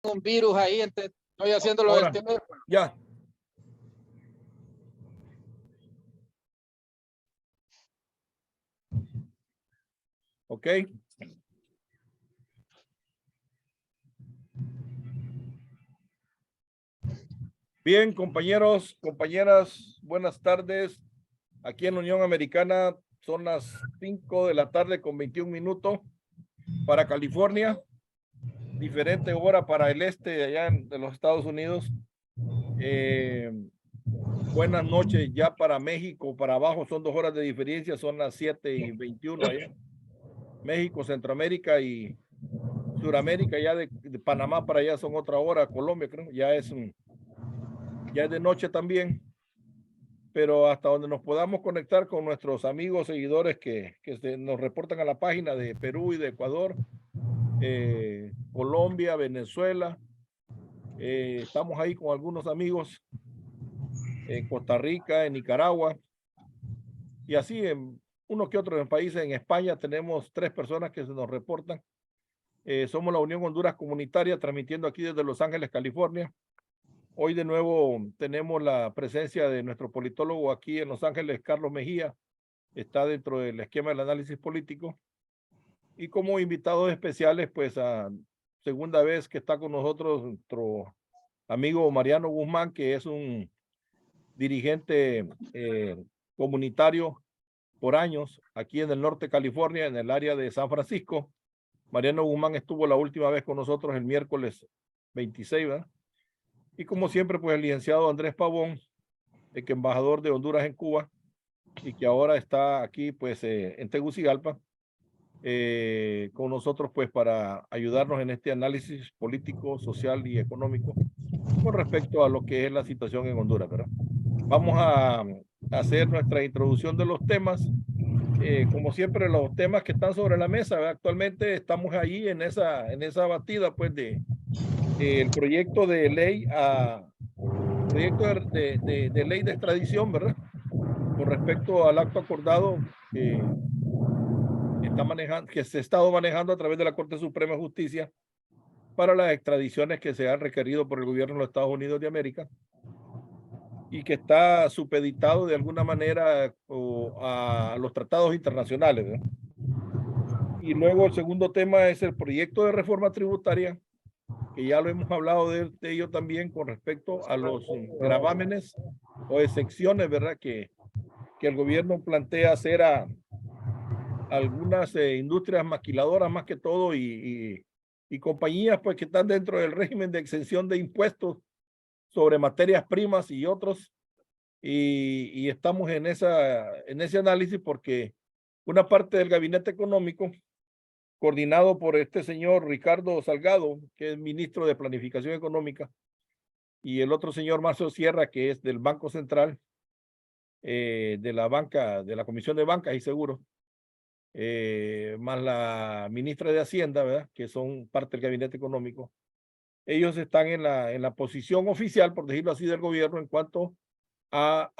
un virus ahí, estoy haciéndolo del teléfono. Ya. Ok. Bien, compañeros, compañeras, buenas tardes. Aquí en la Unión Americana son las 5 de la tarde con 21 minutos para California. Diferente hora para el este allá de los Estados Unidos. Buenas noches ya para México, para abajo son 2 horas de diferencia, son las 7:21 allá. México, Centroamérica y Suramérica, ya de Panamá para allá son otra hora, Colombia creo, ya es de noche también, pero hasta donde nos podamos conectar con nuestros amigos, seguidores que nos reportan a la página de Perú y de Ecuador, Colombia, Venezuela, estamos ahí con algunos amigos en Costa Rica, en Nicaragua, y así en uno que otro países. En España tenemos 3 personas que se nos reportan. Somos la Unión Honduras Comunitaria, transmitiendo aquí desde Los Ángeles, California. Hoy de nuevo tenemos la presencia de nuestro politólogo aquí en Los Ángeles, Carlos Mejía, está dentro del esquema del análisis político. Y como invitados especiales, pues a segunda vez que está con nosotros nuestro amigo Mariano Guzmán, que es un dirigente comunitario por años aquí en el norte de California, en el área de San Francisco. Mariano Guzmán estuvo la última vez con nosotros el miércoles 26, ¿verdad? Y como siempre, pues el licenciado Andrés Pavón, que embajador de Honduras en Cuba y que ahora está aquí pues en Tegucigalpa con nosotros pues para ayudarnos en este análisis político, social y económico con respecto a lo que es la situación en Honduras, ¿verdad? Vamos a hacer nuestra introducción de los temas. Como siempre, los temas que están sobre la mesa, ¿verdad? Actualmente estamos ahí en esa batida pues de el proyecto de ley proyecto de ley de extradición, ¿verdad? Con respecto al acto acordado que se ha estado manejando a través de la Corte Suprema de Justicia para las extradiciones que se han requerido por el gobierno de los Estados Unidos de América y que está supeditado de alguna manera a los tratados internacionales, ¿verdad? Y luego el segundo tema es el proyecto de reforma tributaria, que ya lo hemos hablado de ello también con respecto a los gravámenes o excepciones, ¿verdad? Que el gobierno plantea hacer a algunas industrias maquiladoras más que todo y compañías pues que están dentro del régimen de exención de impuestos sobre materias primas y otros. Y estamos en ese análisis porque una parte del gabinete económico, coordinado por este señor Ricardo Salgado, que es ministro de Planificación Económica, y el otro señor Marcelo Sierra, que es del Banco Central, de la Comisión de Bancas y Seguros, más la ministra de Hacienda, ¿verdad? Que son parte del gabinete económico. Ellos están en la posición oficial, por decirlo así, del gobierno en cuanto a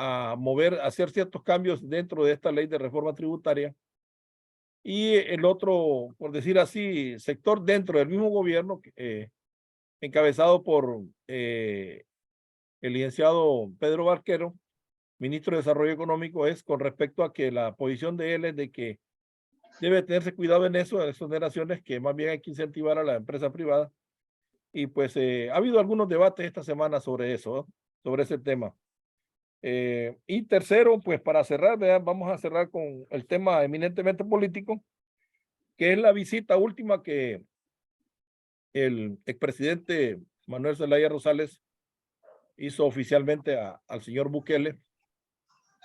hacer ciertos cambios dentro de esta ley de reforma tributaria. Y el otro, por decir así, sector dentro del mismo gobierno, encabezado por el licenciado Pedro Barquero, ministro de Desarrollo Económico, es con respecto a que la posición de él es de que debe tenerse cuidado en eso, en exoneraciones, que más bien hay que incentivar a la empresa privada. Y pues ha habido algunos debates esta semana sobre eso, ¿no? Sobre ese tema. Y tercero, pues para cerrar, ¿verdad? Vamos a cerrar con el tema eminentemente político, que es la visita última que el expresidente Manuel Zelaya Rosales hizo oficialmente al señor Bukele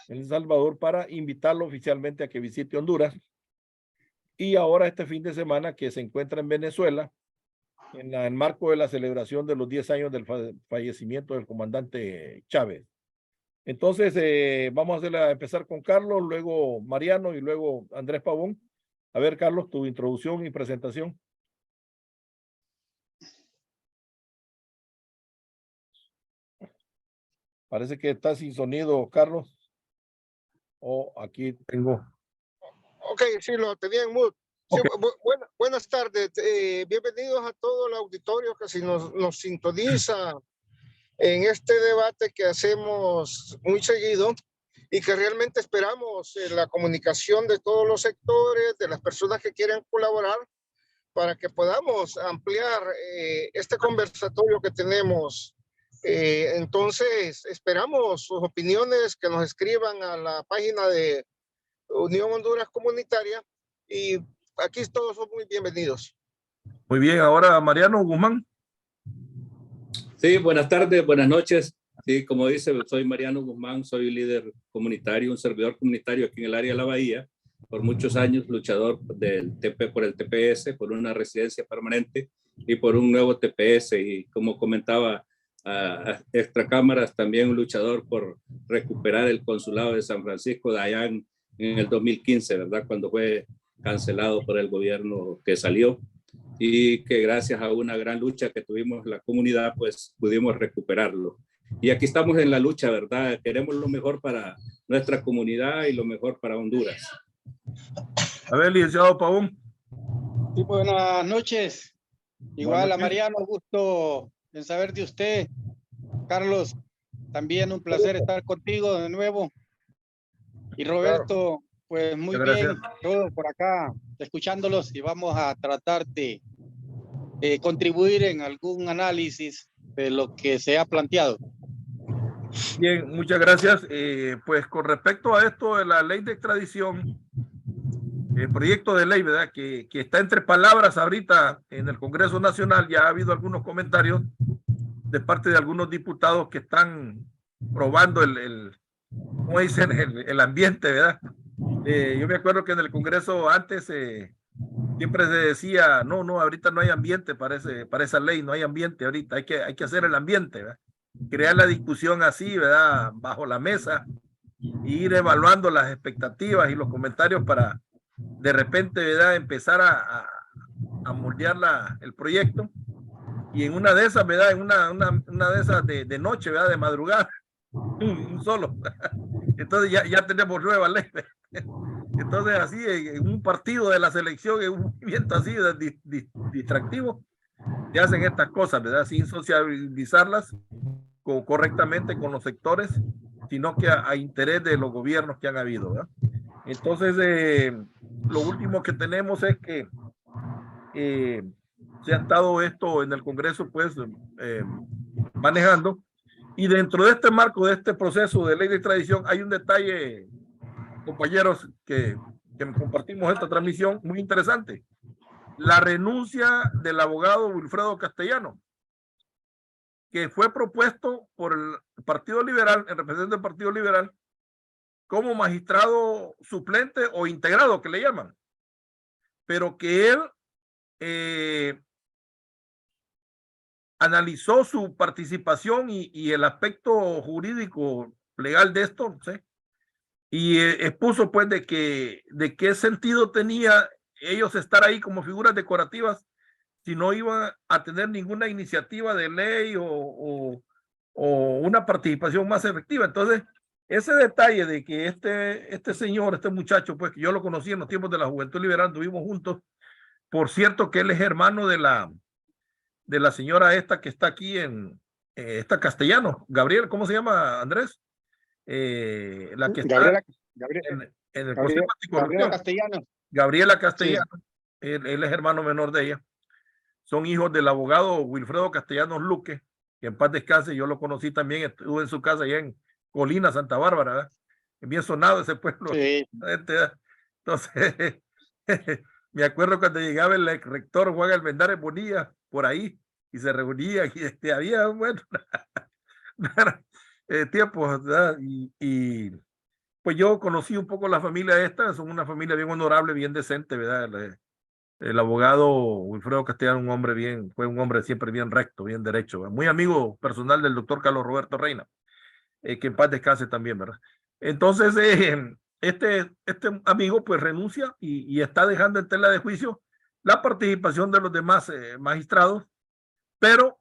en El Salvador para invitarlo oficialmente a que visite Honduras. Y ahora este fin de semana que se encuentra en Venezuela, en el marco de la celebración de los 10 años del fallecimiento del comandante Chávez. Entonces, vamos a empezar con Carlos, luego Mariano y luego Andrés Pavón. A ver, Carlos, tu introducción y presentación. Parece que está sin sonido, Carlos. Aquí tengo. Ok, sí, lo tenía en mute. Okay. Buenas tardes. Bienvenidos a todo el auditorio que nos sintoniza en este debate que hacemos muy seguido y que realmente esperamos la comunicación de todos los sectores, de las personas que quieren colaborar para que podamos ampliar este conversatorio que tenemos. Entonces, esperamos sus opiniones, que nos escriban a la página de Unión Honduras Comunitaria y aquí todos son muy bienvenidos. Muy bien, ahora Mariano Guzmán. Sí, buenas tardes, buenas noches. Sí, como dice, soy Mariano Guzmán, soy líder comunitario, un servidor comunitario aquí en el área de la Bahía, por muchos años luchador por el TPS, por una residencia permanente y por un nuevo TPS. Y como comentaba a extracámaras, también un luchador por recuperar el consulado de San Francisco de allá en el 2015, ¿verdad? Cuando fue cancelado por el gobierno que salió, y que gracias a una gran lucha que tuvimos la comunidad, pues pudimos recuperarlo. Y aquí estamos en la lucha, ¿verdad? Queremos lo mejor para nuestra comunidad y lo mejor para Honduras. A ver, licenciado Pavón. Sí, buenas noches. Igual a Mariano, gusto en saber de usted. Carlos, también un placer estar contigo de nuevo. Y Roberto, pues muy bien, todos por acá, escuchándolos, y vamos a tratar de contribuir en algún análisis de lo que se ha planteado. Bien, muchas gracias. Pues con respecto a esto de la ley de extradición, el proyecto de ley, ¿verdad? Que está entre palabras ahorita en el Congreso Nacional, ya ha habido algunos comentarios de parte de algunos diputados que están probando ¿cómo dicen? El ambiente, ¿verdad? Yo me acuerdo que en el Congreso antes siempre se decía, no, ahorita no hay ambiente para esa ley, no hay ambiente ahorita, hay que hacer el ambiente, ¿verdad? Crear la discusión así, ¿verdad? Bajo la mesa, e ir evaluando las expectativas y los comentarios para de repente, ¿verdad? Empezar a moldear el proyecto, y en una de esas, ¿verdad? En una de esas de noche, ¿verdad? De madrugada, un solo. Entonces ya tenemos nueva ley. Entonces así, en un partido de la selección, en un movimiento así distractivo, se hacen estas cosas, ¿verdad? Sin socializarlas correctamente con los sectores, sino que a interés de los gobiernos que han habido, ¿verdad? Entonces, lo último que tenemos es que se ha estado esto en el Congreso, pues, manejando, y dentro de este marco, de este proceso de ley de extradición, hay un detalle, compañeros, que compartimos esta transmisión, muy interesante. La renuncia del abogado Wilfredo Castellano, que fue propuesto por el Partido Liberal, el representante del Partido Liberal, como magistrado suplente o integrado, que le llaman, pero que él analizó su participación y el aspecto jurídico legal de esto, ¿sí? Y expuso pues de qué sentido tenía ellos estar ahí como figuras decorativas si no iban a tener ninguna iniciativa de ley o una participación más efectiva. Entonces, ese detalle de que este señor, este muchacho, pues que yo lo conocí en los tiempos de la Juventud Liberal, estuvimos juntos. Por cierto que él es hermano de la señora esta que está aquí esta Castellano, Gabriel, ¿cómo se llama, Andrés? La que está en el Consejo Anticorrupción. Gabriela Castellano, sí. Él es hermano menor de ella. Son hijos del abogado Wilfredo Castellanos Luque, que en paz descanse, yo lo conocí también, estuve en su casa allá en Colina, Santa Bárbara, ¿verdad? Bien sonado ese pueblo. Sí. Entonces, me acuerdo cuando llegaba el rector Juan Almendares Bonilla por ahí y se reunía y había, bueno, tiempos, ¿verdad? Y pues yo conocí un poco la familia esta, son una familia bien honorable, bien decente, ¿verdad? El abogado Wilfredo Castellano, fue un hombre siempre bien recto, bien derecho, ¿verdad? Muy amigo personal del doctor Carlos Roberto Reina, que en paz descanse también, ¿verdad? Entonces, este amigo pues renuncia y está dejando en tela de juicio la participación de los demás magistrados, pero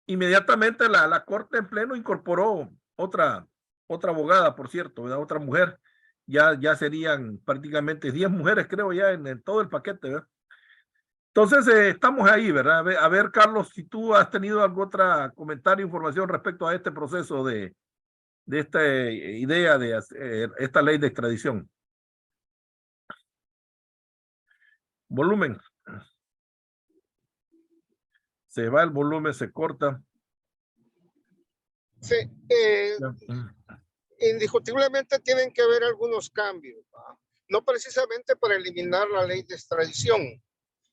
inmediatamente la Corte en pleno incorporó otra abogada, por cierto, ¿verdad? Otra mujer, ya serían prácticamente 10 mujeres, creo, ya en todo el paquete, ¿verdad? Entonces, estamos ahí, ¿verdad? A ver, Carlos, si tú has tenido algún otro comentario, información respecto a este proceso de esta idea de esta ley de extradición. Volumen. Se va el volumen, se corta. Sí, indiscutiblemente tienen que haber algunos cambios, ¿va? No precisamente para eliminar la ley de extradición,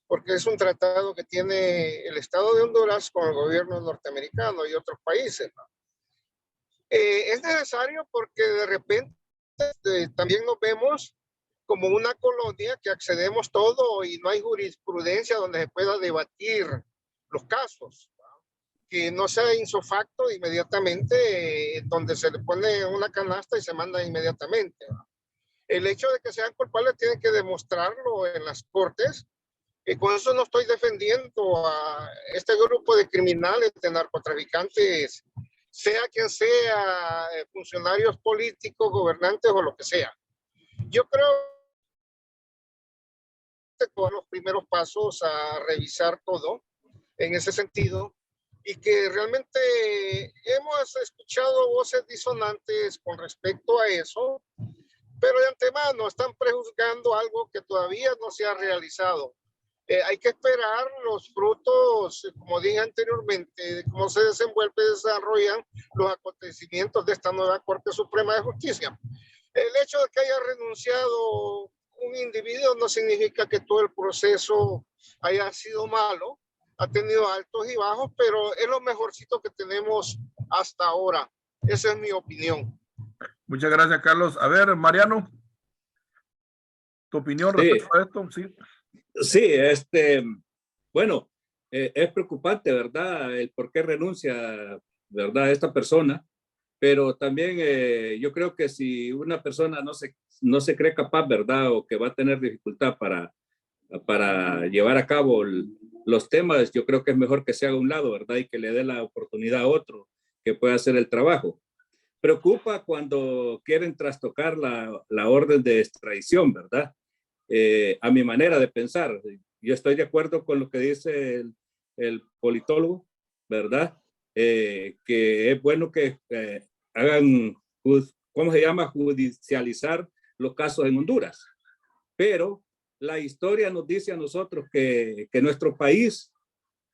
porque es un tratado que tiene el Estado de Honduras con el gobierno norteamericano y otros países, ¿va? Es necesario porque de repente también nos vemos como una colonia que accedemos todo y no hay jurisprudencia donde se pueda debatir los casos, ¿va? Que no sea insofacto inmediatamente, donde se le pone una canasta y se manda inmediatamente, ¿va? El hecho de que sean culpables tienen que demostrarlo en las cortes. Y con eso no estoy defendiendo a este grupo de criminales, de narcotraficantes, sea quien sea, funcionarios políticos, gobernantes o lo que sea. Yo creo que todos los primeros pasos a revisar todo en ese sentido y que realmente hemos escuchado voces disonantes con respecto a eso, pero de antemano están prejuzgando algo que todavía no se ha realizado. Hay que esperar los frutos, como dije anteriormente, de cómo se desenvuelven y desarrollan los acontecimientos de esta nueva Corte Suprema de Justicia. El hecho de que haya renunciado un individuo no significa que todo el proceso haya sido malo. Ha tenido altos y bajos, pero es lo mejorcito que tenemos hasta ahora. Esa es mi opinión. Muchas gracias, Carlos. A ver, Mariano, tu opinión respecto a esto. Sí. Sí, bueno, es preocupante, ¿verdad? El por qué renuncia, ¿verdad? Esta persona, pero también yo creo que si una persona no se cree capaz, ¿verdad? O que va a tener dificultad para llevar a cabo los temas, yo creo que es mejor que se haga a un lado, ¿verdad? Y que le dé la oportunidad a otro que pueda hacer el trabajo. Preocupa cuando quieren trastocar la orden de extradición, ¿verdad? A mi manera de pensar. Yo estoy de acuerdo con lo que dice el politólogo, ¿verdad? Que es bueno que hagan, ¿cómo se llama? Judicializar los casos en Honduras. Pero la historia nos dice a nosotros que nuestro país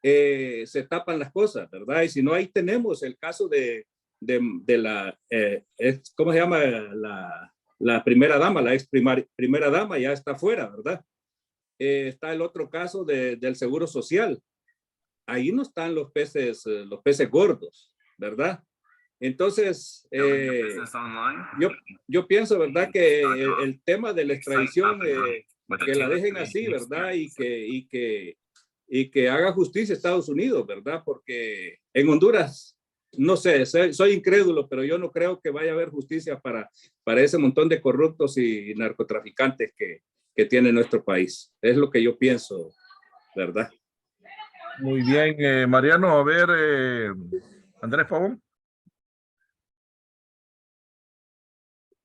se tapan las cosas, ¿verdad? Y si no, ahí tenemos el caso de la, ¿cómo se llama? La primera dama, la ex primera dama ya está fuera, ¿verdad? Está el otro caso del Seguro Social. Ahí no están los peces gordos, ¿verdad? Entonces, yo pienso, ¿verdad? Que el tema de la extradición, que la dejen así, ¿verdad? Y que haga justicia Estados Unidos, ¿verdad? Porque en Honduras, no sé, soy incrédulo, pero yo no creo que vaya a haber justicia para ese montón de corruptos y narcotraficantes que tiene nuestro país. Es lo que yo pienso, ¿verdad? Muy bien, Mariano. A ver, Andrés Pavón.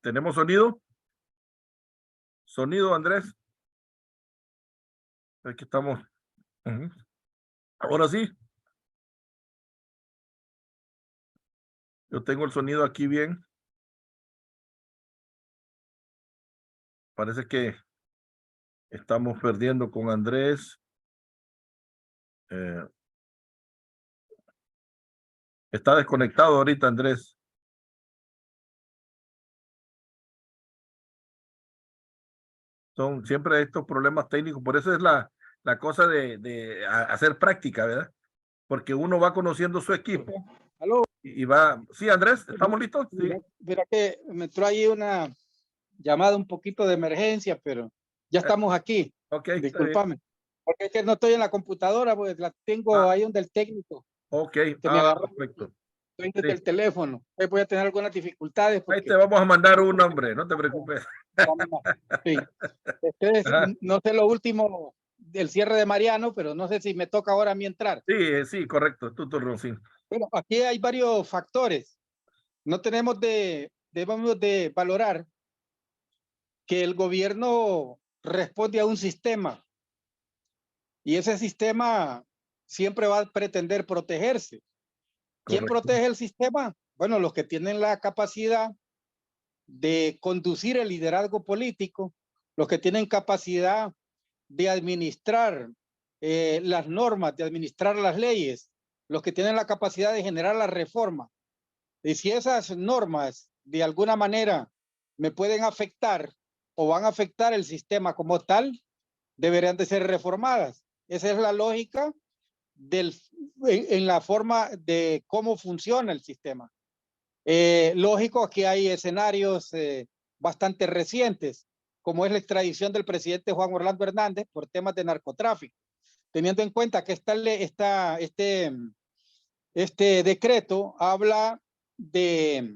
¿Tenemos sonido? ¿Sonido, Andrés? Aquí estamos. Ahora sí. Yo tengo el sonido aquí bien. Parece que estamos perdiendo con Andrés. Está desconectado ahorita, Andrés. Son siempre estos problemas técnicos. Por eso es la cosa de hacer práctica, ¿verdad? Porque uno va conociendo su equipo. Aló. Y va. Sí, Andrés, ¿estamos listos? Sí. Mira que me entró ahí una llamada un poquito de emergencia, pero ya estamos aquí. Ok. Discúlpame. Porque es que no estoy en la computadora, pues la tengo ahí donde el técnico. Ok. Que me agarró. Perfecto. Estoy desde el teléfono. Ahí voy a tener algunas dificultades. Ahí te vamos a mandar un nombre, no te preocupes. Sí. No sé lo último del cierre de Mariano, pero no sé si me toca ahora a mí entrar. Sí, correcto. Tu turno, sí. Bueno, aquí hay varios factores. No tenemos debemos de valorar que el gobierno responde a un sistema y ese sistema siempre va a pretender protegerse. ¿Quién Correcto. protege el sistema? Bueno, los que tienen la capacidad de conducir el liderazgo político, los que tienen capacidad de administrar las normas, de administrar las leyes, los que tienen la capacidad de generar la reforma. Y si esas normas de alguna manera me pueden afectar o van a afectar el sistema como tal, deberían de ser reformadas. Esa es la lógica en la forma de cómo funciona el sistema. Lógico que hay escenarios bastante recientes, como es la extradición del presidente Juan Orlando Hernández por temas de narcotráfico, teniendo en cuenta que este decreto habla de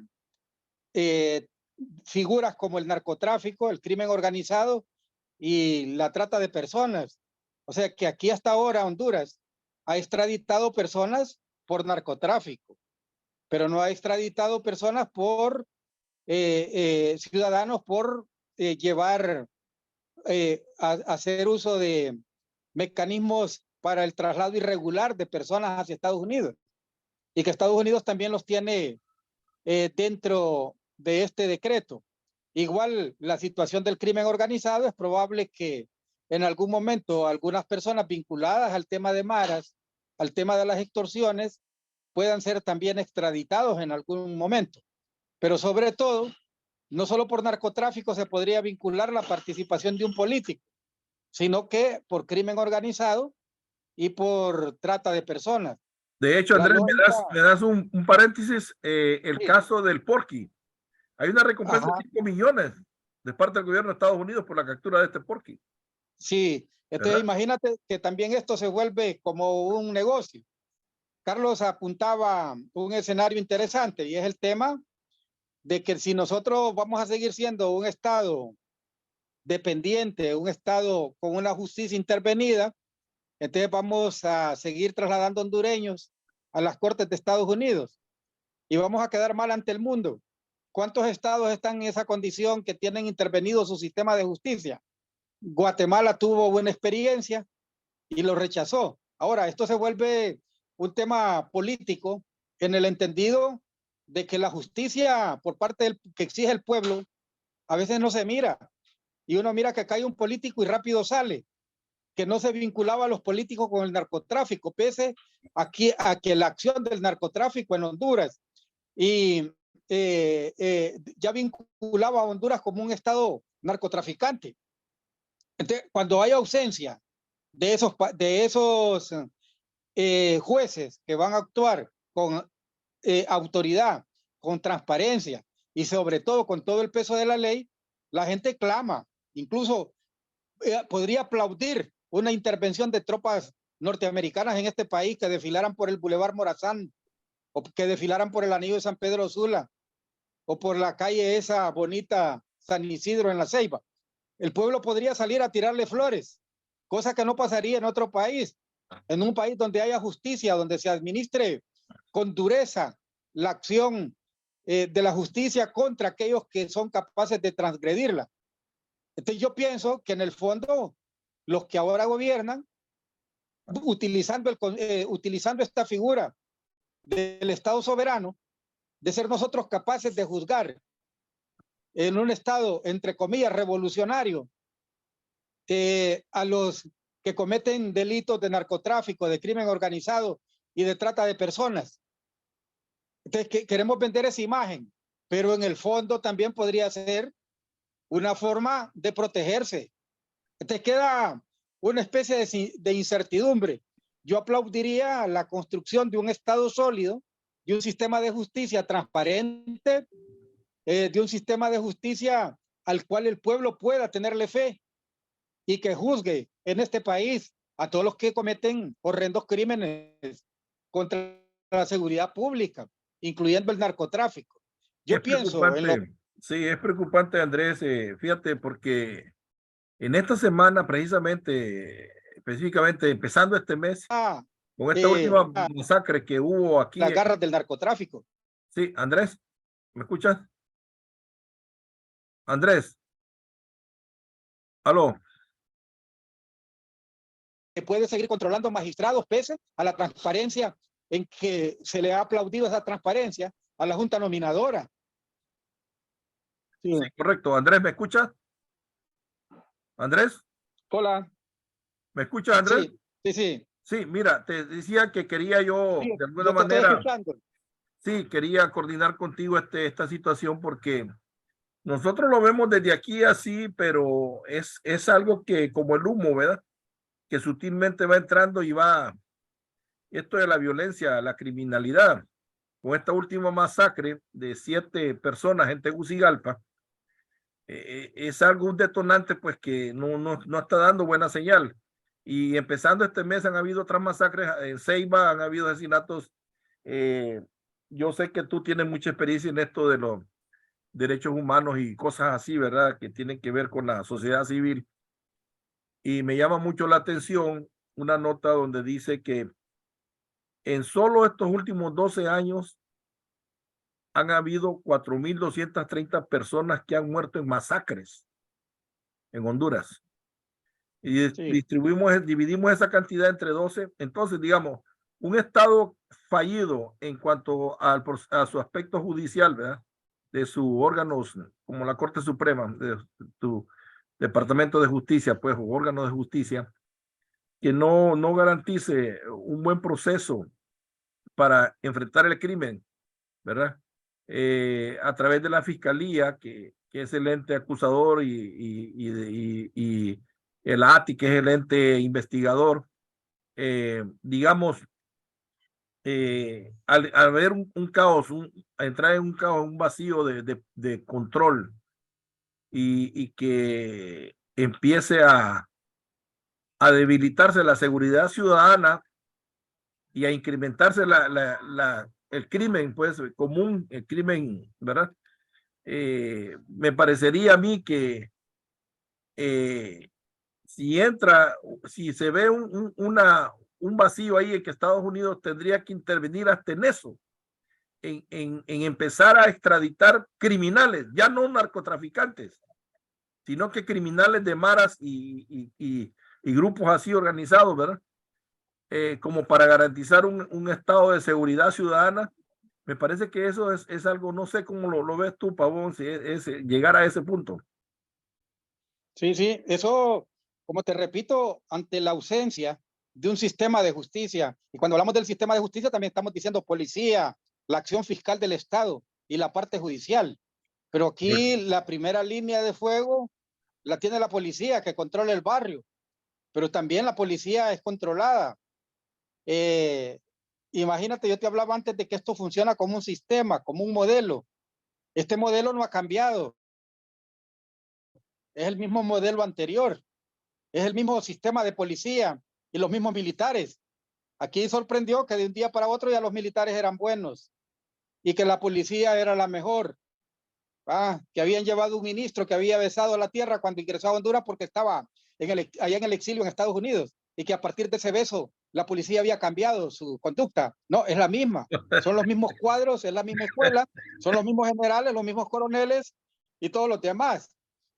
figuras como el narcotráfico, el crimen organizado y la trata de personas. O sea que aquí hasta ahora Honduras ha extraditado personas por narcotráfico, pero no ha extraditado personas por ciudadanos por hacer uso de mecanismos para el traslado irregular de personas hacia Estados Unidos, y que Estados Unidos también los tiene dentro de este decreto. Igual la situación del crimen organizado, es probable que en algún momento algunas personas vinculadas al tema de maras, al tema de las extorsiones, puedan ser también extraditados en algún momento. Pero sobre todo, no solo por narcotráfico se podría vincular la participación de un político, sino que por crimen organizado y por trata de personas. De hecho, La Andrés, lógica, me das un paréntesis, el sí, caso del Porky. Hay una recompensa ajá, de 5 millones de parte del gobierno de Estados Unidos por la captura de este Porky, sí. Entonces ¿verdad? imagínate que también esto se vuelve como un negocio. Carlos apuntaba un escenario interesante y es el tema de que si nosotros vamos a seguir siendo un Estado dependiente, un Estado con una justicia intervenida, entonces vamos a seguir trasladando hondureños a las cortes de Estados Unidos y vamos a quedar mal ante el mundo. ¿Cuántos estados están en esa condición que tienen intervenido su sistema de justicia? Guatemala tuvo buena experiencia y lo rechazó. Ahora, esto se vuelve un tema político en el entendido de que la justicia por parte que exige el pueblo a veces no se mira, y uno mira que cae un político y rápido sale, que no se vinculaba a los políticos con el narcotráfico, pese a que la acción del narcotráfico en Honduras y ya vinculaba a Honduras como un estado narcotraficante. Entonces, cuando hay ausencia de esos jueces que van a actuar con autoridad, con transparencia y sobre todo con todo el peso de la ley, la gente clama. Incluso podría aplaudir una intervención de tropas norteamericanas en este país que desfilaran por el Boulevard Morazán o que desfilaran por el anillo de San Pedro Sula o por la calle esa bonita San Isidro en La Ceiba. El pueblo podría salir a tirarle flores, cosa que no pasaría en otro país, en un país donde haya justicia, donde se administre con dureza la acción de la justicia contra aquellos que son capaces de transgredirla. Entonces yo pienso que en el fondo los que ahora gobiernan, utilizando esta figura del Estado soberano, de ser nosotros capaces de juzgar en un Estado, entre comillas, revolucionario, a los que cometen delitos de narcotráfico, de crimen organizado y de trata de personas. Entonces, queremos vender esa imagen, pero en el fondo también podría ser una forma de protegerse. Entonces queda una especie de incertidumbre. Yo aplaudiría la construcción de un Estado sólido, de un sistema de justicia transparente, de un sistema de justicia al cual el pueblo pueda tenerle fe y que juzgue en este país a todos los que cometen horrendos crímenes contra la seguridad pública, incluyendo el narcotráfico. Yo Es pienso en lo... preocupante, sí, es preocupante, Andrés, fíjate, porque en esta semana, precisamente, específicamente empezando este mes, con esta última masacre que hubo aquí. Las garras del narcotráfico. Sí, Andrés, ¿me escuchas? Andrés. Aló. Que puede seguir controlando magistrados pese a la transparencia en que se le ha aplaudido esa transparencia a la Junta Nominadora. Sí, correcto. Andrés, ¿me escuchas? Andrés, Hola. ¿me escuchas, Andrés? Sí. Sí, mira, te decía que quería yo, Sí, de alguna yo te estoy manera, escuchando. sí, quería coordinar contigo esta situación porque nosotros lo vemos desde aquí así, pero es algo que como el humo, ¿verdad? Que sutilmente va entrando y va, esto de la violencia, la criminalidad, con esta última masacre de 7 personas en Tegucigalpa, es algo, un detonante pues que no está dando buena señal. Y empezando este mes han habido otras masacres en Ceiba, han habido asesinatos. Yo sé que tú tienes mucha experiencia en esto de los derechos humanos y cosas así, ¿verdad? Que tienen que ver con la sociedad civil. Y me llama mucho la atención una nota donde dice que en solo estos últimos 12 años han habido 4.230 personas que han muerto en masacres en Honduras. Y dividimos esa cantidad entre 12. Entonces, digamos, un Estado fallido en cuanto a su aspecto judicial, ¿verdad? De sus órganos, como la Corte Suprema, de tu Departamento de Justicia, pues, o órgano de justicia, que no garantice un buen proceso para enfrentar el crimen, ¿verdad? A través de la Fiscalía, que es el ente acusador, y el ATI, que es el ente investigador, digamos, al ver un caos, a entrar en un caos, un vacío de control y que empiece a debilitarse la seguridad ciudadana y a incrementarse el crimen, pues, común, el crimen, ¿verdad? Me parecería a mí que si se ve un vacío ahí en que Estados Unidos tendría que intervenir hasta en eso, en empezar a extraditar criminales, ya no narcotraficantes, sino que criminales de maras y grupos así organizados, ¿verdad? Como para garantizar un estado de seguridad ciudadana. Me parece que eso es algo, no sé cómo lo ves tú, Pavón, si es llegar a ese punto. Sí, eso, como te repito, ante la ausencia de un sistema de justicia, y cuando hablamos del sistema de justicia también estamos diciendo policía, la acción fiscal del Estado y la parte judicial. Pero aquí la primera línea de fuego la tiene la policía, que controla el barrio, pero también la policía es controlada. Imagínate, yo te hablaba antes de que esto funciona como un sistema, como un modelo. Este modelo no ha cambiado. Es el mismo modelo anterior. Es el mismo sistema de policía y los mismos militares. Aquí sorprendió que de un día para otro ya los militares eran buenos y que la policía era la mejor. Que habían llevado un ministro que había besado la tierra cuando ingresó a Honduras porque estaba allá en el exilio en Estados Unidos, y que a partir de ese beso la policía había cambiado su conducta. No, es la misma. Son los mismos cuadros, es la misma escuela, son los mismos generales, los mismos coroneles y todos los demás.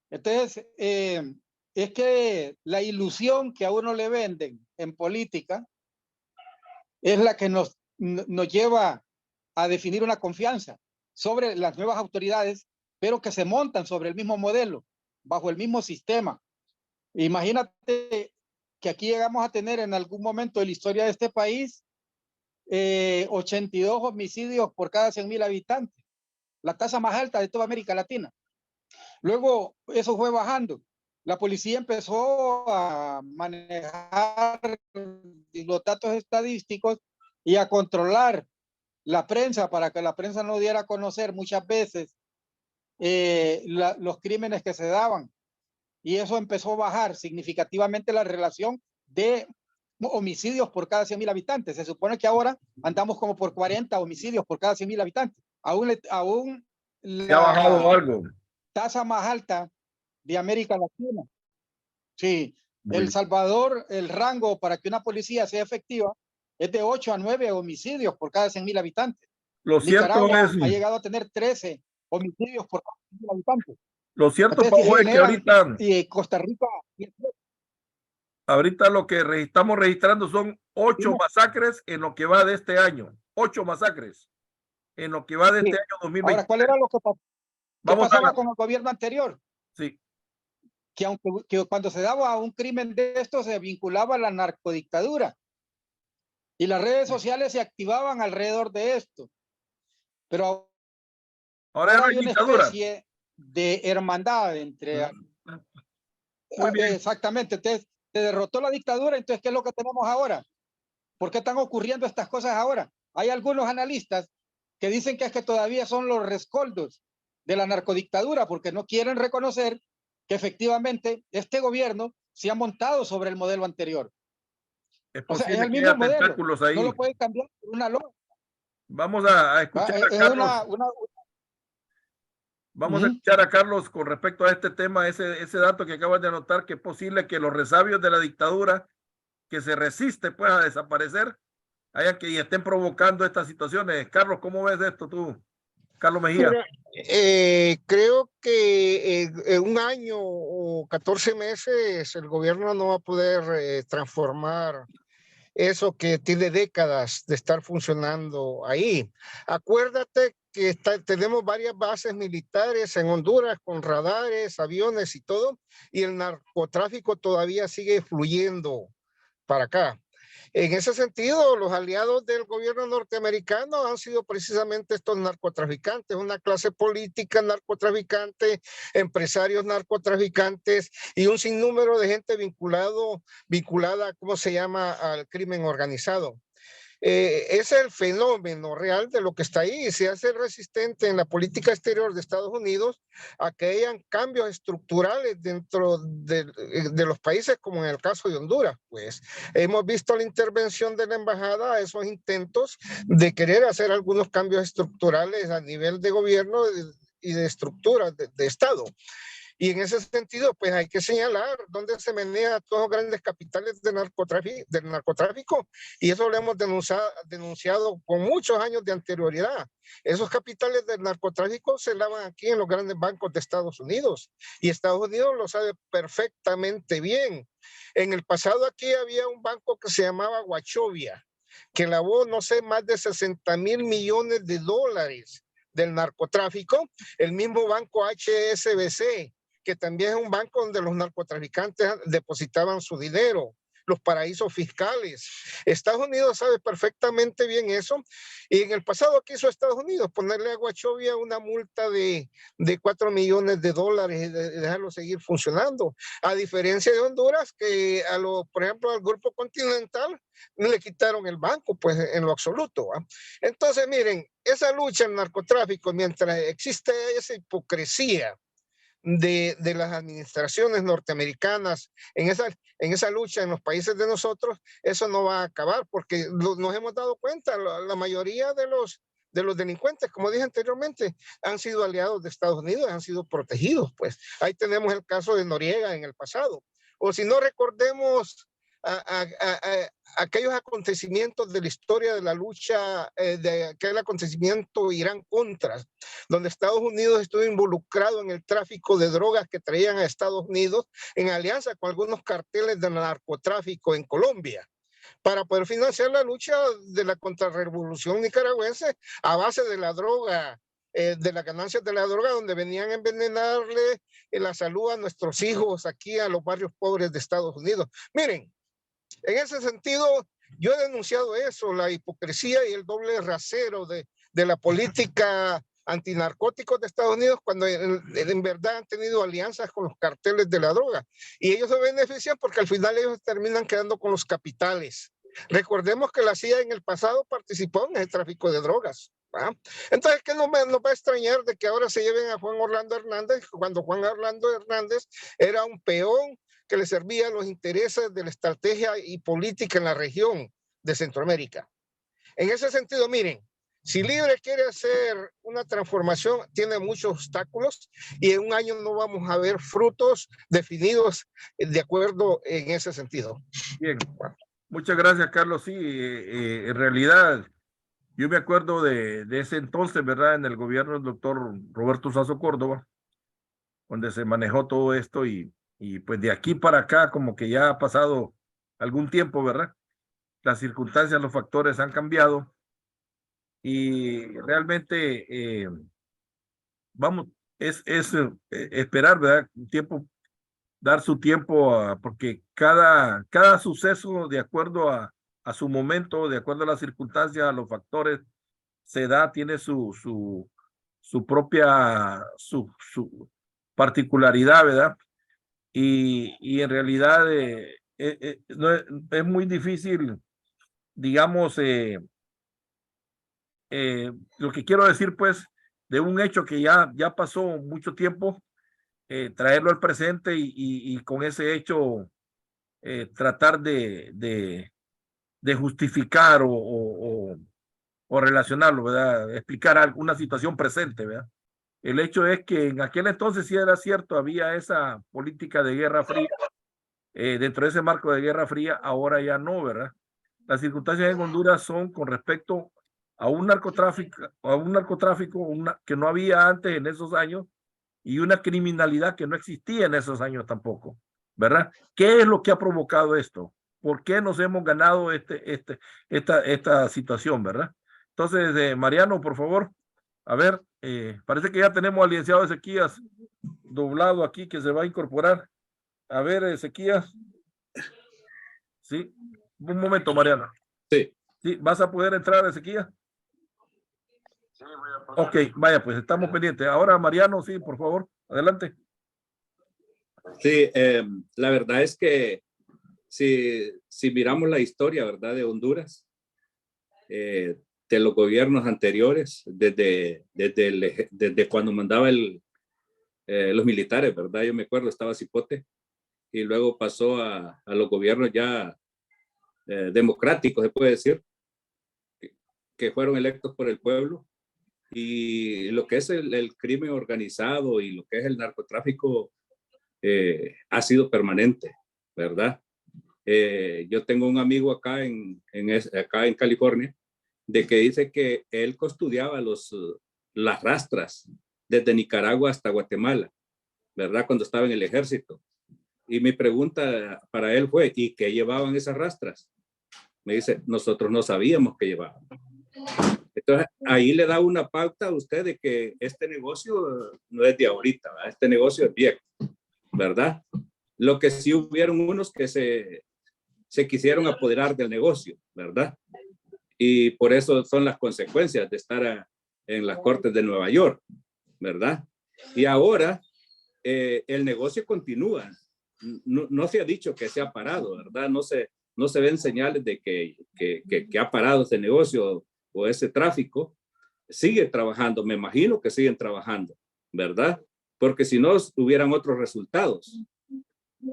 Entonces, es que la ilusión que a uno le venden en política es la que nos lleva a definir una confianza sobre las nuevas autoridades, pero que se montan sobre el mismo modelo, bajo el mismo sistema. Imagínate que aquí llegamos a tener en algún momento de la historia de este país 82 homicidios por cada 100,000 habitantes, la tasa más alta de toda América Latina. Luego eso fue bajando. La policía empezó a manejar los datos estadísticos y a controlar la prensa para que la prensa no diera a conocer muchas veces los crímenes que se daban. Y eso empezó a bajar significativamente la relación de homicidios por cada 100,000 habitantes. Se supone que ahora andamos como por 40 homicidios por cada 100,000 habitantes. Aún ¿Ya ha bajado algo? Tasa más alta de América Latina. Sí, Bueno. El Salvador, el rango para que una policía sea efectiva es de 8 a 9 homicidios por cada 100,000 habitantes. Lo cierto Nicaragua es, ha llegado a tener 13 homicidios por cada 100,000 habitantes. Lo cierto, Entonces, Pavo, es que ahorita, Costa Rica, ahorita lo que estamos registrando son 8 masacres en lo que va de este año. 8 masacres en lo que va de este sí. año 2020. Ahora, ¿cuál era lo que pasaba con el gobierno anterior? Sí. Que cuando se daba un crimen de esto se vinculaba a la narcodictadura y las redes sociales se activaban alrededor de esto. Pero ahora hay una especie de hermandad entre... Muy bien. Exactamente, entonces se derrotó la dictadura, entonces ¿qué es lo que tenemos ahora? ¿Por qué están ocurriendo estas cosas ahora? Hay algunos analistas que dicen que es que todavía son los rescoldos de la narcodictadura porque no quieren reconocer que efectivamente este gobierno se ha montado sobre el modelo anterior. O sea, es el mismo modelo, ahí. no lo puede cambiar por una lógica. Vamos a escuchar a Carlos. Vamos a escuchar a Carlos con respecto a este tema, ese dato que acabas de anotar, que es posible que los resabios de la dictadura que se resiste pues a desaparecer hayan que y estén provocando estas situaciones. Carlos, ¿cómo ves esto tú? Carlos Mejía. Mira, creo que en un año o 14 meses el gobierno no va a poder transformar eso que tiene décadas de estar funcionando ahí. Acuérdate que tenemos varias bases militares en Honduras con radares, aviones y todo, y el narcotráfico todavía sigue fluyendo para acá. En ese sentido, los aliados del gobierno norteamericano han sido precisamente estos narcotraficantes, una clase política narcotraficante, empresarios narcotraficantes y un sinnúmero de gente vinculada, ¿cómo se llama?, al crimen organizado. Es el fenómeno real de lo que está ahí. Se hace resistente en la política exterior de Estados Unidos a que hayan cambios estructurales dentro de los países, como en el caso de Honduras. Pues hemos visto la intervención de la embajada a esos intentos de querer hacer algunos cambios estructurales a nivel de gobierno y de estructuras de Estado. Y en ese sentido, pues hay que señalar dónde se menea todos los grandes capitales del narcotráfico, y eso lo hemos denunciado con muchos años de anterioridad. Esos capitales del narcotráfico se lavan aquí en los grandes bancos de Estados Unidos, y Estados Unidos lo sabe perfectamente bien. En el pasado aquí había un banco que se llamaba Wachovia, que lavó, no sé, más de 60,000 millones de dólares del narcotráfico. El mismo banco HSBC, que también es un banco donde los narcotraficantes depositaban su dinero, los paraísos fiscales. Estados Unidos sabe perfectamente bien eso, y en el pasado, ¿qué hizo Estados Unidos? Ponerle a Wachovia una multa de 4 millones de dólares y dejarlo seguir funcionando, a diferencia de Honduras, que por ejemplo, al Grupo Continental no le quitaron el banco, pues en lo absoluto. Entonces, miren, esa lucha al narcotráfico, mientras existe esa hipocresía de las administraciones norteamericanas en esa lucha en los países de nosotros, eso no va a acabar, porque nos hemos dado cuenta, la mayoría de los delincuentes, como dije anteriormente, han sido aliados de Estados Unidos, han sido protegidos. Pues ahí tenemos el caso de Noriega en el pasado, o si no, recordemos aquellos acontecimientos de la historia de la lucha, de aquel acontecimiento Irán-Contra, donde Estados Unidos estuvo involucrado en el tráfico de drogas que traían a Estados Unidos en alianza con algunos carteles de narcotráfico en Colombia, para poder financiar la lucha de la contrarrevolución nicaragüense a base de la droga, de las ganancias de la droga, donde venían a envenenarle la salud a nuestros hijos aquí a los barrios pobres de Estados Unidos. Miren, en ese sentido, yo he denunciado eso, la hipocresía y el doble rasero de la política antinarcóticos de Estados Unidos, cuando en verdad han tenido alianzas con los carteles de la droga. Y ellos se benefician porque al final ellos terminan quedando con los capitales. Recordemos que la CIA en el pasado participó en el tráfico de drogas. Entonces, ¿qué nos va a extrañar de que ahora se lleven a Juan Orlando Hernández, cuando Juan Orlando Hernández era un peón que le servía a los intereses de la estrategia y política en la región de Centroamérica? En ese sentido, miren, si Libre quiere hacer una transformación, tiene muchos obstáculos, y en un año no vamos a ver frutos definidos de acuerdo en ese sentido. Bien, muchas gracias, Carlos. Sí, en realidad, yo me acuerdo de ese entonces, ¿verdad? En el gobierno del doctor Roberto Sazo Córdoba, donde se manejó todo esto y pues de aquí para acá como que ya ha pasado algún tiempo, ¿verdad? Las circunstancias, los factores han cambiado y realmente vamos, es esperar, ¿verdad? Un tiempo, dar su tiempo porque cada suceso de acuerdo a su momento, de acuerdo a las circunstancias, a los factores, se da, tiene su propia, su particularidad, ¿verdad? Y en realidad no es muy difícil, digamos, lo que quiero decir, pues, de un hecho que ya pasó mucho tiempo, traerlo al presente y con ese hecho tratar de justificar o relacionarlo, ¿verdad? Explicar alguna situación presente, ¿verdad? El hecho es que en aquel entonces sí era cierto, había esa política de guerra fría, dentro de ese marco de guerra fría, ahora ya no, ¿verdad? Las circunstancias en Honduras son con respecto a un narcotráfico que no había antes en esos años y una criminalidad que no existía en esos años tampoco, ¿verdad? ¿Qué es lo que ha provocado esto? ¿Por qué nos hemos ganado esta situación, verdad? Entonces, Mariano, por favor, a ver, parece que ya tenemos al licenciado Ezequías doblado aquí que se va a incorporar. A ver, Ezequías. Sí, un momento, Mariano. Sí. Sí, ¿vas a poder entrar, Ezequías? Sí, voy a pasar. Ok, vaya, pues estamos pendientes. Ahora, Mariano, sí, por favor, adelante. Sí, la verdad es que si miramos la historia, ¿verdad?, de Honduras, de los gobiernos anteriores, desde cuando mandaba los militares, ¿verdad? Yo me acuerdo, estaba Cipote, y luego pasó a los gobiernos ya democráticos, se puede decir, que fueron electos por el pueblo. Y lo que es el crimen organizado y lo que es el narcotráfico ha sido permanente, ¿verdad? Yo tengo un amigo acá acá en California de que dice que él custodiaba las rastras desde Nicaragua hasta Guatemala, ¿verdad? Cuando estaba en el ejército. Y mi pregunta para él fue, ¿y qué llevaban esas rastras? Me dice, nosotros no sabíamos qué llevaban. Entonces, ahí le da una pauta a usted de que este negocio no es de ahorita, ¿verdad? Este negocio es viejo, ¿verdad? Lo que sí hubieron unos que se quisieron apoderar del negocio, ¿verdad? Y por eso son las consecuencias de estar en las cortes de Nueva York, ¿verdad? Y ahora el negocio continúa. No se ha dicho que se ha parado, ¿verdad? No se ven señales de que ha parado ese negocio o ese tráfico. Sigue trabajando, me imagino que siguen trabajando, ¿verdad? Porque si no, hubieran otros resultados.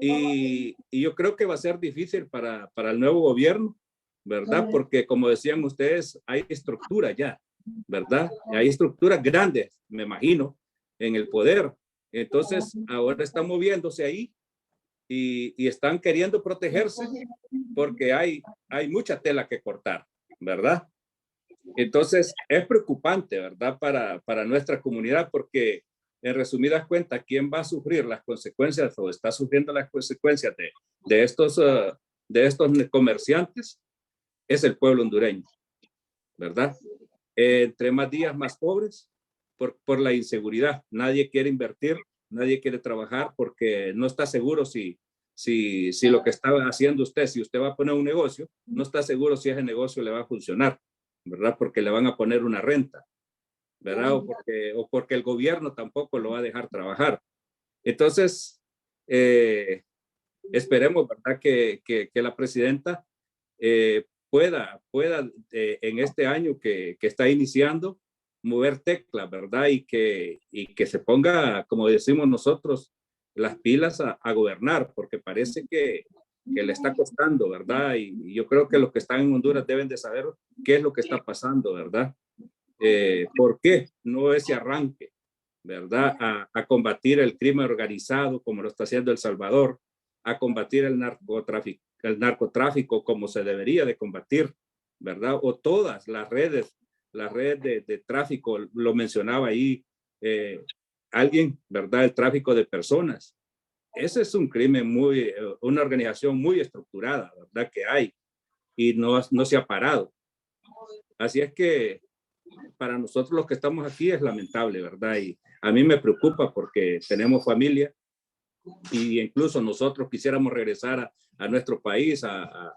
Y yo creo que va a ser difícil para el nuevo gobierno, ¿verdad? Porque como decían ustedes, hay estructura ya, ¿verdad? Hay estructuras grandes, me imagino, en el poder. Entonces, ahora están moviéndose ahí y están queriendo protegerse porque hay mucha tela que cortar, ¿verdad? Entonces, es preocupante, ¿verdad? Para nuestra comunidad porque en resumidas cuentas, ¿quién va a sufrir las consecuencias o está sufriendo las consecuencias de estos comerciantes? Es el pueblo hondureño, ¿verdad? Entre más días, más pobres por la inseguridad. Nadie quiere invertir, nadie quiere trabajar porque no está seguro si lo que está haciendo usted, si usted va a poner un negocio, no está seguro si ese negocio le va a funcionar, ¿verdad? Porque le van a poner una renta, ¿verdad? O porque el gobierno tampoco lo va a dejar trabajar. Entonces, esperemos, ¿verdad? Que la presidenta pueda en este año que está iniciando, mover teclas, ¿verdad? Y que se ponga, como decimos nosotros, las pilas a gobernar, porque parece que le está costando, ¿verdad? Y yo creo que los que están en Honduras deben de saber qué es lo que está pasando, ¿verdad? ¿Por qué no ese arranque, ¿verdad? A combatir el crimen organizado como lo está haciendo El Salvador, a combatir el narcotráfico como se debería de combatir, ¿verdad? O todas las redes de tráfico, lo mencionaba ahí alguien, ¿verdad? El tráfico de personas. Ese es un crimen una organización muy estructurada, ¿verdad? Que hay y no se ha parado. Así es que para nosotros los que estamos aquí es lamentable, ¿verdad? Y a mí me preocupa porque tenemos familia y incluso nosotros quisiéramos regresar a nuestro país a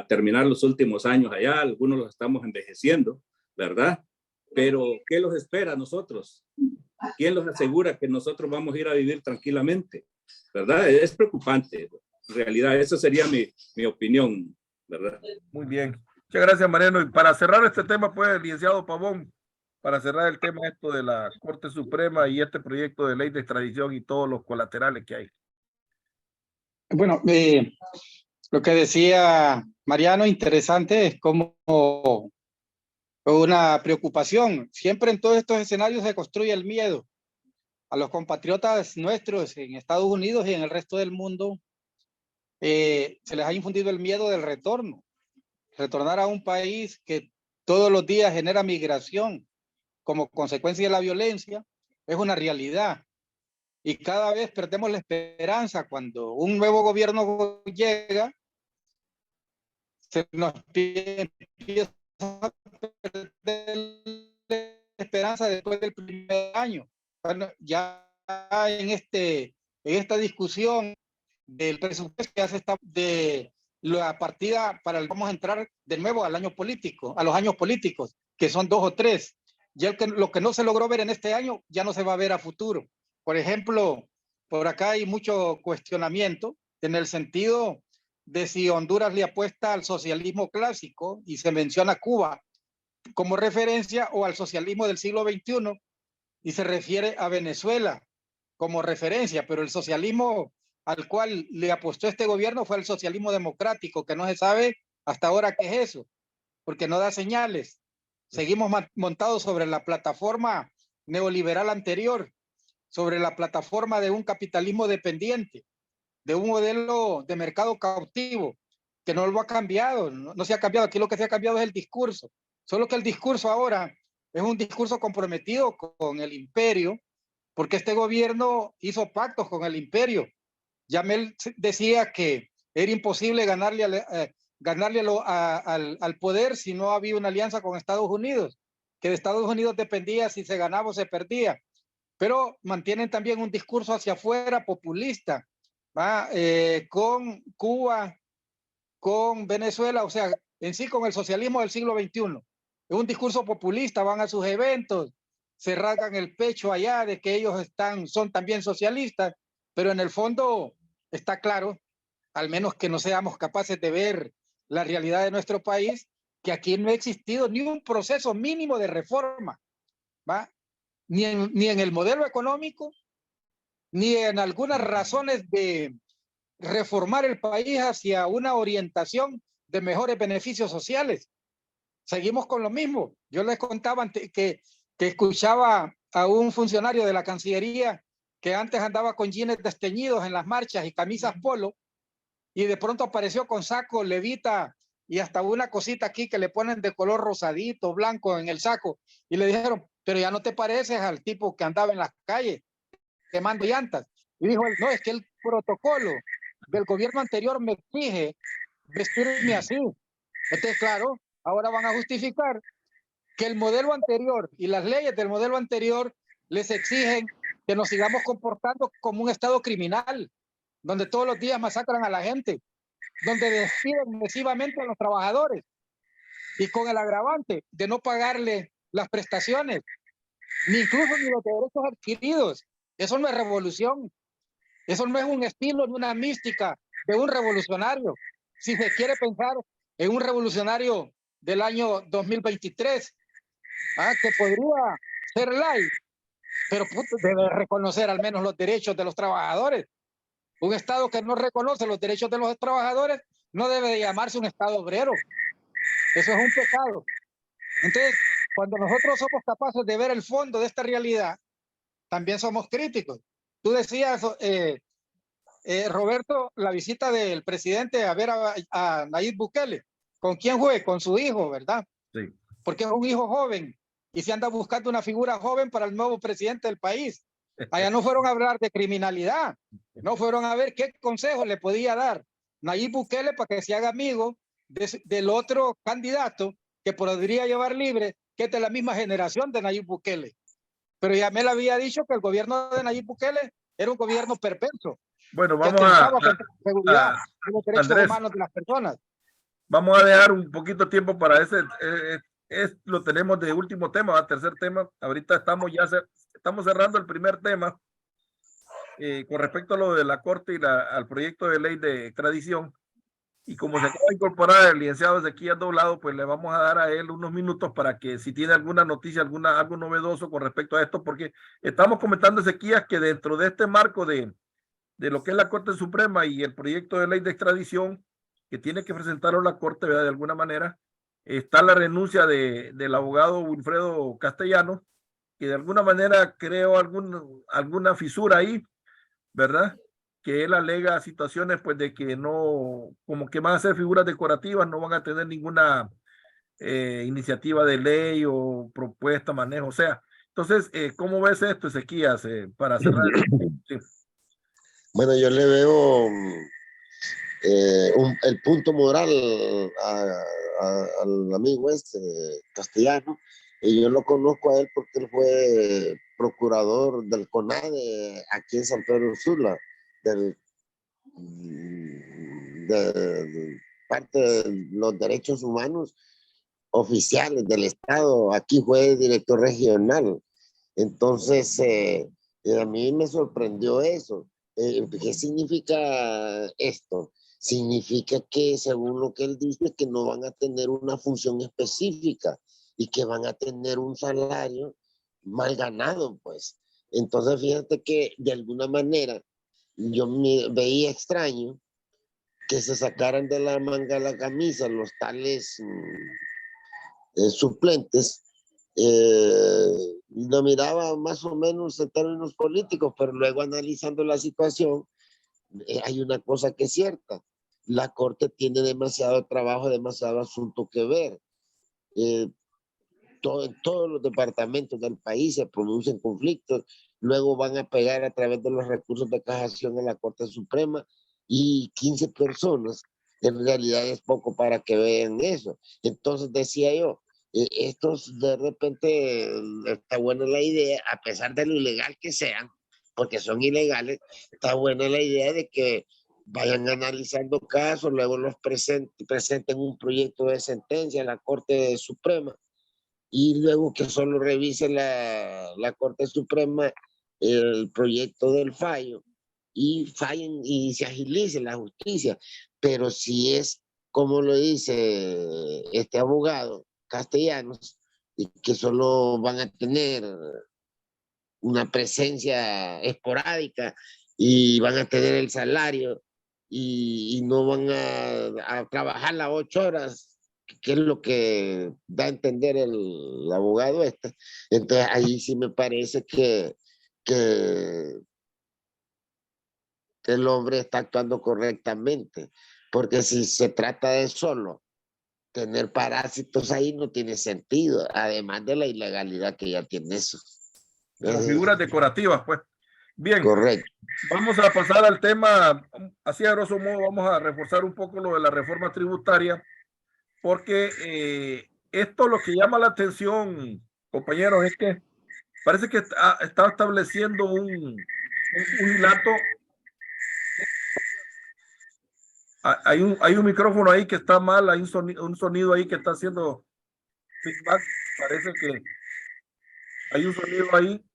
terminar los últimos años allá. Algunos los estamos envejeciendo, ¿verdad? Pero ¿qué los espera a nosotros? ¿Quién los asegura que nosotros vamos a ir a vivir tranquilamente? ¿Verdad? Es preocupante. En realidad, esa sería mi opinión, ¿verdad? Muy bien. Muchas gracias, Mariano. Y para cerrar este tema, pues, licenciado Pavón, para cerrar el tema esto de la Corte Suprema y este proyecto de ley de extradición y todos los colaterales que hay. Bueno, lo que decía Mariano, interesante, es como una preocupación. Siempre en todos estos escenarios se construye el miedo. A los compatriotas nuestros en Estados Unidos y en el resto del mundo se les ha infundido el miedo del retorno. Retornar a un país que todos los días genera migración como consecuencia de la violencia es una realidad. Y cada vez perdemos la esperanza cuando un nuevo gobierno llega, se nos empieza a perder la esperanza después del primer año. Bueno, ya en esta discusión del presupuesto ya se está de la partida vamos a entrar de nuevo al año político, a los años políticos, que son 2 o 3. Ya lo que no se logró ver en este año ya no se va a ver a futuro. Por ejemplo, por acá hay mucho cuestionamiento en el sentido de si Honduras le apuesta al socialismo clásico y se menciona Cuba como referencia o al socialismo del siglo XXI y se refiere a Venezuela como referencia, pero el socialismo al cual le apostó este gobierno fue el socialismo democrático, que no se sabe hasta ahora qué es eso, porque no da señales. Seguimos montados sobre la plataforma neoliberal anterior, sobre la plataforma de un capitalismo dependiente, de un modelo de mercado cautivo, que no lo ha cambiado, no se ha cambiado. Aquí lo que se ha cambiado es el discurso, solo que el discurso ahora es un discurso comprometido con el imperio, porque este gobierno hizo pactos con el imperio. Yamel decía que era imposible ganarle al poder si no había una alianza con Estados Unidos, que de Estados Unidos dependía si se ganaba o se perdía, pero mantienen también un discurso hacia afuera populista, con Cuba, con Venezuela, o sea, en sí con el socialismo del siglo XXI. Es un discurso populista, van a sus eventos, se rasgan el pecho allá de que ellos son también socialistas, pero en el fondo está claro, al menos que no seamos capaces de ver la realidad de nuestro país, que aquí no ha existido ni un proceso mínimo de reforma, ¿va? Ni en el modelo económico, ni en algunas razones de reformar el país hacia una orientación de mejores beneficios sociales. Seguimos con lo mismo. Yo les contaba que escuchaba a un funcionario de la Cancillería que antes andaba con jeans desteñidos en las marchas y camisas polo, y de pronto apareció con saco, levita y hasta una cosita aquí que le ponen de color rosadito, blanco en el saco, y le dijeron, pero ya no te pareces al tipo que andaba en las calles quemando llantas. Y dijo él, no, es que el protocolo del gobierno anterior me exige vestirme así. Entonces, claro, ahora van a justificar que el modelo anterior y las leyes del modelo anterior les exigen que nos sigamos comportando como un estado criminal, donde todos los días masacran a la gente, donde despiden masivamente a los trabajadores y con el agravante de no pagarle las prestaciones, ni incluso ni los derechos adquiridos. Eso no es revolución, eso no es un estilo ni una mística de un revolucionario. Si se quiere pensar en un revolucionario del año 2023, que podría ser light, pero debe reconocer al menos los derechos de los trabajadores. Un Estado que no reconoce los derechos de los trabajadores no debe de llamarse un Estado obrero. Eso es un pecado. Entonces, cuando nosotros somos capaces de ver el fondo de esta realidad, también somos críticos. Tú decías, Roberto, la visita del presidente a ver a Nayib Bukele. ¿Con quién fue? Con su hijo, ¿verdad? Sí. Porque es un hijo joven y se anda buscando una figura joven para el nuevo presidente del país. Allá no fueron a hablar de criminalidad, no fueron a ver qué consejo le podía dar Nayib Bukele para que se haga amigo del otro candidato que podría llevar libre, que es de la misma generación de Nayib Bukele. Pero ya me le había dicho que el gobierno de Nayib Bukele era un gobierno perverso, Bueno, que vamos atentaba contra la seguridad a- y los derechos Andrés, humanos de las personas. vamos a dejar un poquito de tiempo para ese, lo tenemos de último tema, ¿va? Tercer tema. Ahorita estamos cerrando el primer tema con respecto a lo de la Corte y al proyecto de ley de extradición. Y como se acaba de incorporar el licenciado Ezequías Doblado, pues le vamos a dar a él unos minutos para que si tiene alguna noticia, algo novedoso con respecto a esto, porque estamos comentando, Ezequías, que dentro de este marco de lo que es la Corte Suprema y el proyecto de ley de extradición que tiene que presentarlo la Corte, ¿verdad? De alguna manera, está la renuncia del abogado Wilfredo Castellanos, que de alguna manera creó alguna fisura ahí, ¿verdad? Que él alega situaciones pues de que no, como que van a ser figuras decorativas, no van a tener ninguna iniciativa de ley o propuesta, manejo, o sea. Entonces, ¿cómo ves esto, Ezequías, para cerrar? Sí. Bueno, yo le veo el punto moral al amigo Castellano, y yo lo conozco a él porque él fue procurador del CONADE aquí en San Pedro Sula, de parte de los derechos humanos oficiales del Estado. Aquí fue director regional. Entonces, a mí me sorprendió eso. ¿Qué significa esto? Significa que, según lo que él dice, que no van a tener una función específica y que van a tener un salario mal ganado, pues. Entonces, fíjate que de alguna manera yo me veía extraño que se sacaran de la manga la camisa los tales suplentes. Lo miraba más o menos en términos políticos, pero luego analizando la situación, hay una cosa que es cierta. La Corte tiene demasiado trabajo, demasiado asunto que ver. En todos los departamentos del país se producen conflictos, luego van a pegar a través de los recursos de casación en la Corte Suprema, y 15 personas en realidad es poco para que vean eso. Entonces decía yo, estos de repente está buena la idea, a pesar de lo ilegal que sean, porque son ilegales, está buena la idea de que vayan analizando casos, luego los presenten un proyecto de sentencia en la Corte Suprema, y luego que solo revise la Corte Suprema el proyecto del fallo y fallen y se agilice la justicia. Pero si es como lo dice este abogado Castellanos, y que solo van a tener una presencia esporádica y van a tener el salario y no van a trabajar las 8 horas, que es lo que da a entender el abogado este. Entonces ahí sí me parece que el hombre está actuando correctamente, porque si se trata de solo tener parásitos ahí no tiene sentido, además de la ilegalidad que ya tiene eso. Como figuras decorativas, pues. Bien, correcto. Vamos a pasar al tema, así a grosso modo, vamos a reforzar un poco lo de la reforma tributaria, porque esto lo que llama la atención, compañeros, es que parece que está estableciendo un hilato. Hay un micrófono ahí que está mal, hay un sonido ahí que está haciendo feedback, parece que hay un sonido ahí.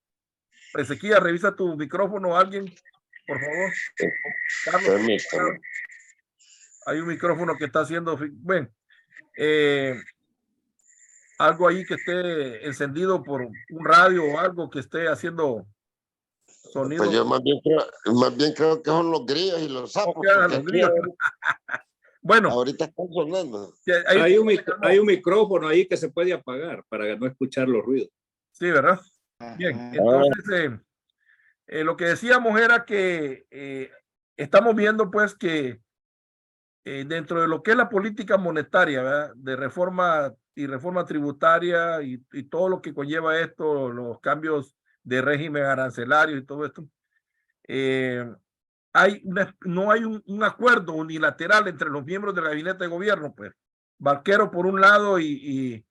Ezequiel, revisa tu micrófono, alguien, por favor. Carlos, hay un micrófono que está haciendo, bueno, algo ahí que esté encendido por un radio o algo que esté haciendo sonido. Pues yo más bien creo que son los grillos y los sapos. Los grillos. Bueno, ahorita están sonando. Hay un micrófono ahí que se puede apagar para no escuchar los ruidos. Sí, ¿verdad? Bien, entonces lo que decíamos era que estamos viendo pues que dentro de lo que es la política monetaria, ¿verdad? De reforma y reforma tributaria y todo lo que conlleva esto, los cambios de régimen arancelario y todo esto. No hay un acuerdo unilateral entre los miembros del gabinete de gobierno, pues. Barquero por un lado y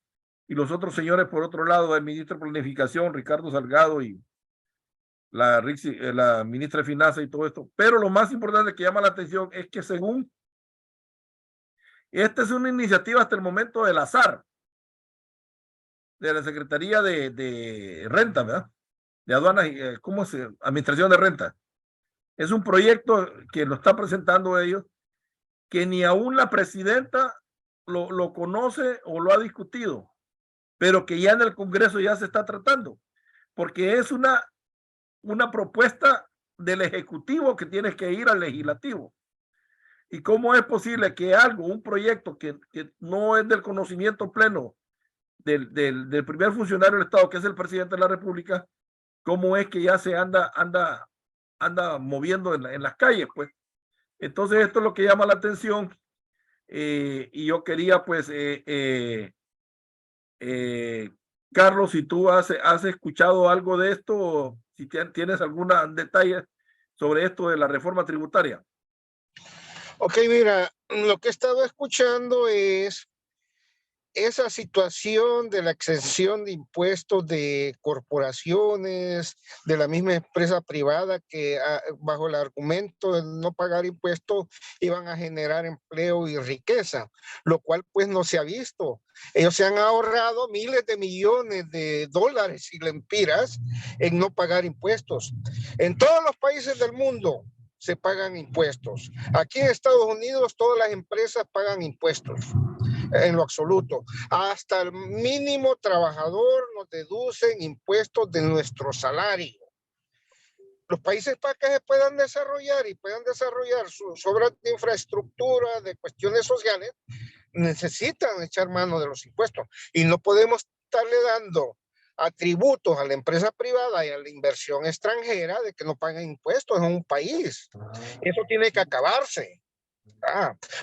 los otros señores por otro lado, el ministro de Planificación, Ricardo Salgado, y la ministra de Finanzas y todo esto. Pero lo más importante que llama la atención es que según esta es una iniciativa hasta el momento del azar de la Secretaría de Renta, ¿verdad? De Aduanas, ¿cómo se? Administración de Renta. Es un proyecto que lo está presentando ellos, que ni aún la presidenta lo conoce o lo ha discutido, pero que ya en el Congreso ya se está tratando, porque es una propuesta del Ejecutivo que tiene que ir al Legislativo. ¿Y cómo es posible que un proyecto que no es del conocimiento pleno del primer funcionario del Estado, que es el presidente de la República, cómo es que ya se anda moviendo en las calles, pues? Entonces esto es lo que llama la atención, y yo quería, pues, Carlos, si tú has escuchado algo de esto, si tienes algún detalle sobre esto de la reforma tributaria. Ok, mira, lo que he estado escuchando es esa situación de la exención de impuestos de corporaciones, de la misma empresa privada que bajo el argumento de no pagar impuestos iban a generar empleo y riqueza, lo cual pues no se ha visto. Ellos se han ahorrado miles de millones de dólares y lempiras en no pagar impuestos. En todos los países del mundo se pagan impuestos. Aquí en Estados Unidos todas las empresas pagan impuestos. En lo absoluto, hasta el mínimo trabajador nos deducen impuestos de nuestro salario. Los países para que se puedan desarrollar y puedan desarrollar sus obras de infraestructura, de cuestiones sociales, necesitan echar mano de los impuestos y no podemos estarle dando atributos a la empresa privada y a la inversión extranjera de que no paguen impuestos en un país. Eso tiene que acabarse.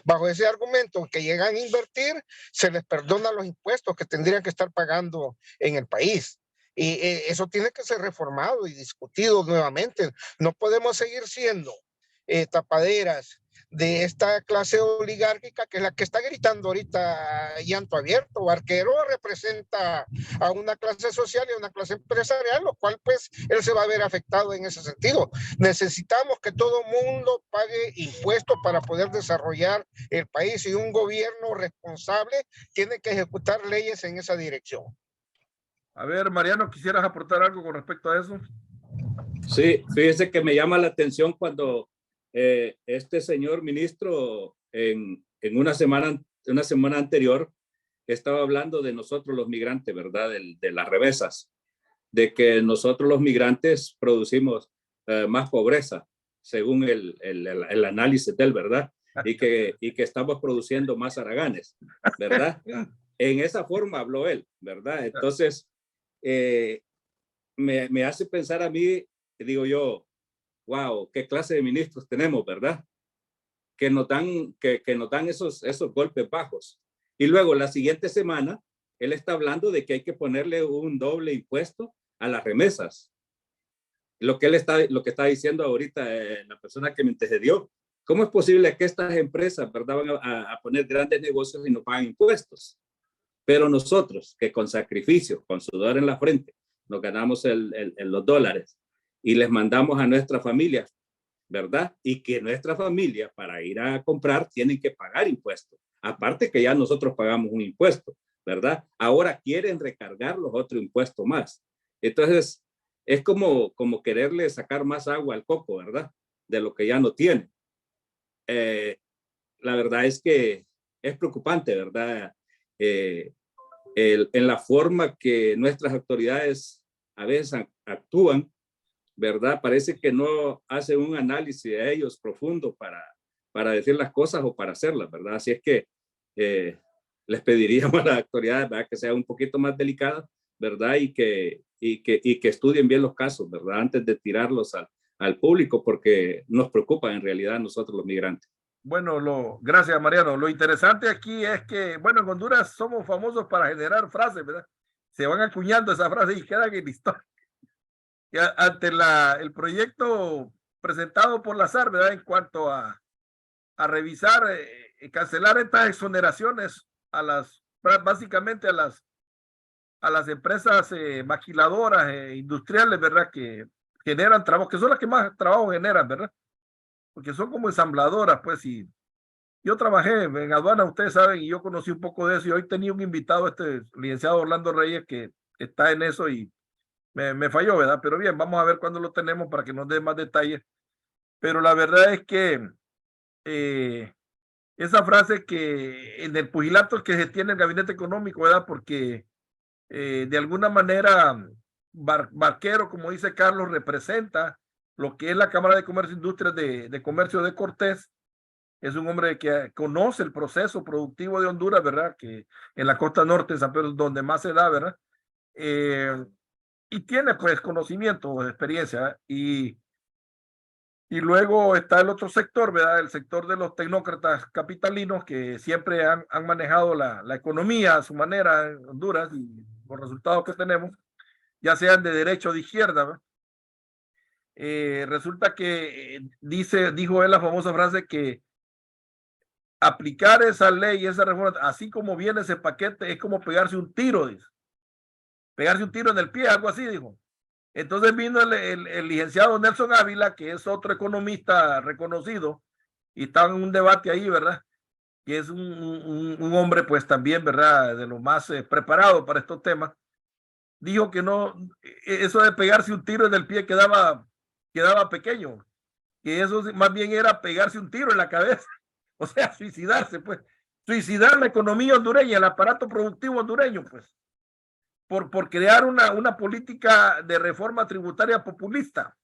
Bajo ese argumento que llegan a invertir, se les perdona los impuestos que tendrían que estar pagando en el país. Y eso tiene que ser reformado y discutido nuevamente. No podemos seguir siendo tapaderas de esta clase oligárquica que es la que está gritando ahorita llanto abierto. Barquero representa a una clase social y a una clase empresarial, lo cual pues él se va a ver afectado en ese sentido. Necesitamos que todo mundo pague impuestos para poder desarrollar el país, y un gobierno responsable tiene que ejecutar leyes en esa dirección. A ver, Mariano, ¿quisieras aportar algo con respecto a eso? Sí, fíjese que me llama la atención cuando este señor ministro en una semana anterior estaba hablando de nosotros los migrantes, ¿verdad? De las remesas, de que nosotros los migrantes producimos más pobreza, según el análisis de él, ¿verdad? Y que estamos produciendo más haraganes, ¿verdad? En esa forma habló él, ¿verdad? Entonces, me hace pensar a mí, digo yo, wow, qué clase de ministros tenemos, ¿verdad? Que nos dan esos golpes bajos. Y luego la siguiente semana, él está hablando de que hay que ponerle un doble impuesto a las remesas. Lo que está diciendo ahorita la persona que me antecedió. ¿Cómo es posible que estas empresas, ¿verdad?, van a poner grandes negocios y no pagan impuestos? Pero nosotros, que con sacrificio, con sudor en la frente, nos ganamos los dólares y les mandamos a nuestra familia, ¿verdad? Y que nuestra familia para ir a comprar tienen que pagar impuestos. Aparte que ya nosotros pagamos un impuesto, ¿verdad? Ahora quieren recargar los otros impuestos más. Entonces, es como quererle sacar más agua al coco, ¿verdad? De lo que ya no tiene. La verdad es que es preocupante, ¿verdad? En la forma que nuestras autoridades a veces actúan, ¿verdad? Parece que no hacen un análisis de ellos profundo para decir las cosas o para hacerlas, ¿verdad? Así es que les pediríamos a las autoridades, ¿verdad?, que sean un poquito más delicadas, ¿verdad? Y que estudien bien los casos, ¿verdad?, antes de tirarlos al público, porque nos preocupa en realidad a nosotros los migrantes. Bueno, gracias, Mariano. Lo interesante aquí es que, bueno, en Honduras somos famosos para generar frases, ¿verdad? Se van acuñando esas frases y quedan en la historia. ante el proyecto presentado por la SAR, ¿verdad? En cuanto a revisar, cancelar estas exoneraciones básicamente a las empresas maquiladoras industriales, ¿verdad? Que generan trabajo, que son las que más trabajo generan, ¿verdad? Porque son como ensambladoras, pues, y yo trabajé en aduana, ustedes saben, y yo conocí un poco de eso, y hoy tenía un invitado, licenciado Orlando Reyes, que está en eso y me falló, ¿verdad? Pero bien, vamos a ver cuándo lo tenemos para que nos dé más detalles. Pero la verdad es que esa frase que en el pugilato que se tiene el gabinete económico, ¿verdad? Porque de alguna manera Barquero, como dice Carlos, representa lo que es la Cámara de Comercio e Industrias de Comercio de Cortés. Es un hombre que conoce el proceso productivo de Honduras, ¿verdad? Que en la costa norte, en San Pedro, donde más se da, ¿verdad? Y tiene pues conocimiento, experiencia, y luego está el otro sector, ¿verdad? El sector de los tecnócratas capitalinos que siempre han manejado la economía a su manera en Honduras y los resultados que tenemos, ya sean de derecha o de izquierda, ¿verdad? Resulta que dijo él la famosa frase que aplicar esa ley, esa reforma, así como viene ese paquete, es como pegarse un tiro, dice. Pegarse un tiro en el pie, algo así, dijo. Entonces vino el licenciado Nelson Ávila, que es otro economista reconocido, y está en un debate ahí, ¿verdad? Que es un hombre, pues también, ¿verdad? De lo más preparado para estos temas. Dijo que no, eso de pegarse un tiro en el pie quedaba pequeño, que eso más bien era pegarse un tiro en la cabeza, o sea, suicidarse, pues. Suicidar la economía hondureña, el aparato productivo hondureño, pues. Por crear una política de reforma tributaria populista.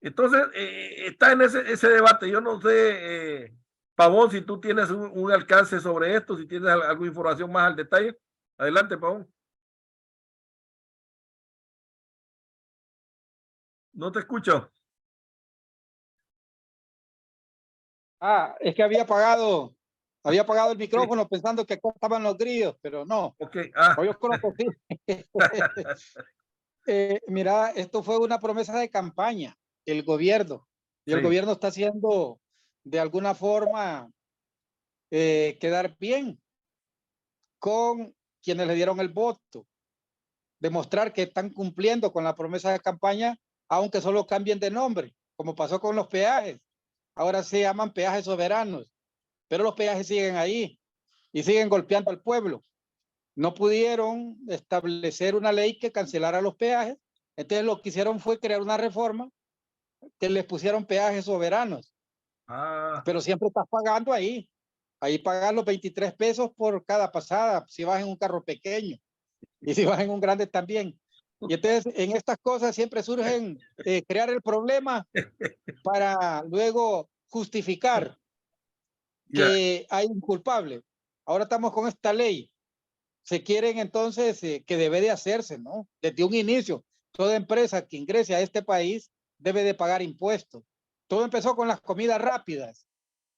Entonces, está en ese debate. Yo no sé, Pavón, si tú tienes un alcance sobre esto, si tienes alguna información más al detalle. Adelante, Pavón. No te escucho. Es que había apagado el micrófono pensando que acá estaban los grillos, pero no. Ok. Hoy yo creo que sí. Mira, esto fue una promesa de campaña del gobierno. Y el gobierno está haciendo de alguna forma quedar bien con quienes le dieron el voto. Demostrar que están cumpliendo con la promesa de campaña, aunque solo cambien de nombre, como pasó con los peajes. Ahora se llaman peajes soberanos, pero los peajes siguen ahí y siguen golpeando al pueblo. No pudieron establecer una ley que cancelara los peajes, entonces lo que hicieron fue crear una reforma que les pusieron peajes soberanos. Pero siempre estás pagando ahí. Ahí pagas los 23 pesos por cada pasada, si vas en un carro pequeño y si vas en un grande también. Y entonces en estas cosas siempre surgen crear el problema para luego justificar que hay un culpable. Ahora estamos con esta ley. Se quieren entonces que debe de hacerse, ¿no? Desde un inicio, toda empresa que ingrese a este país debe de pagar impuestos. Todo empezó con las comidas rápidas.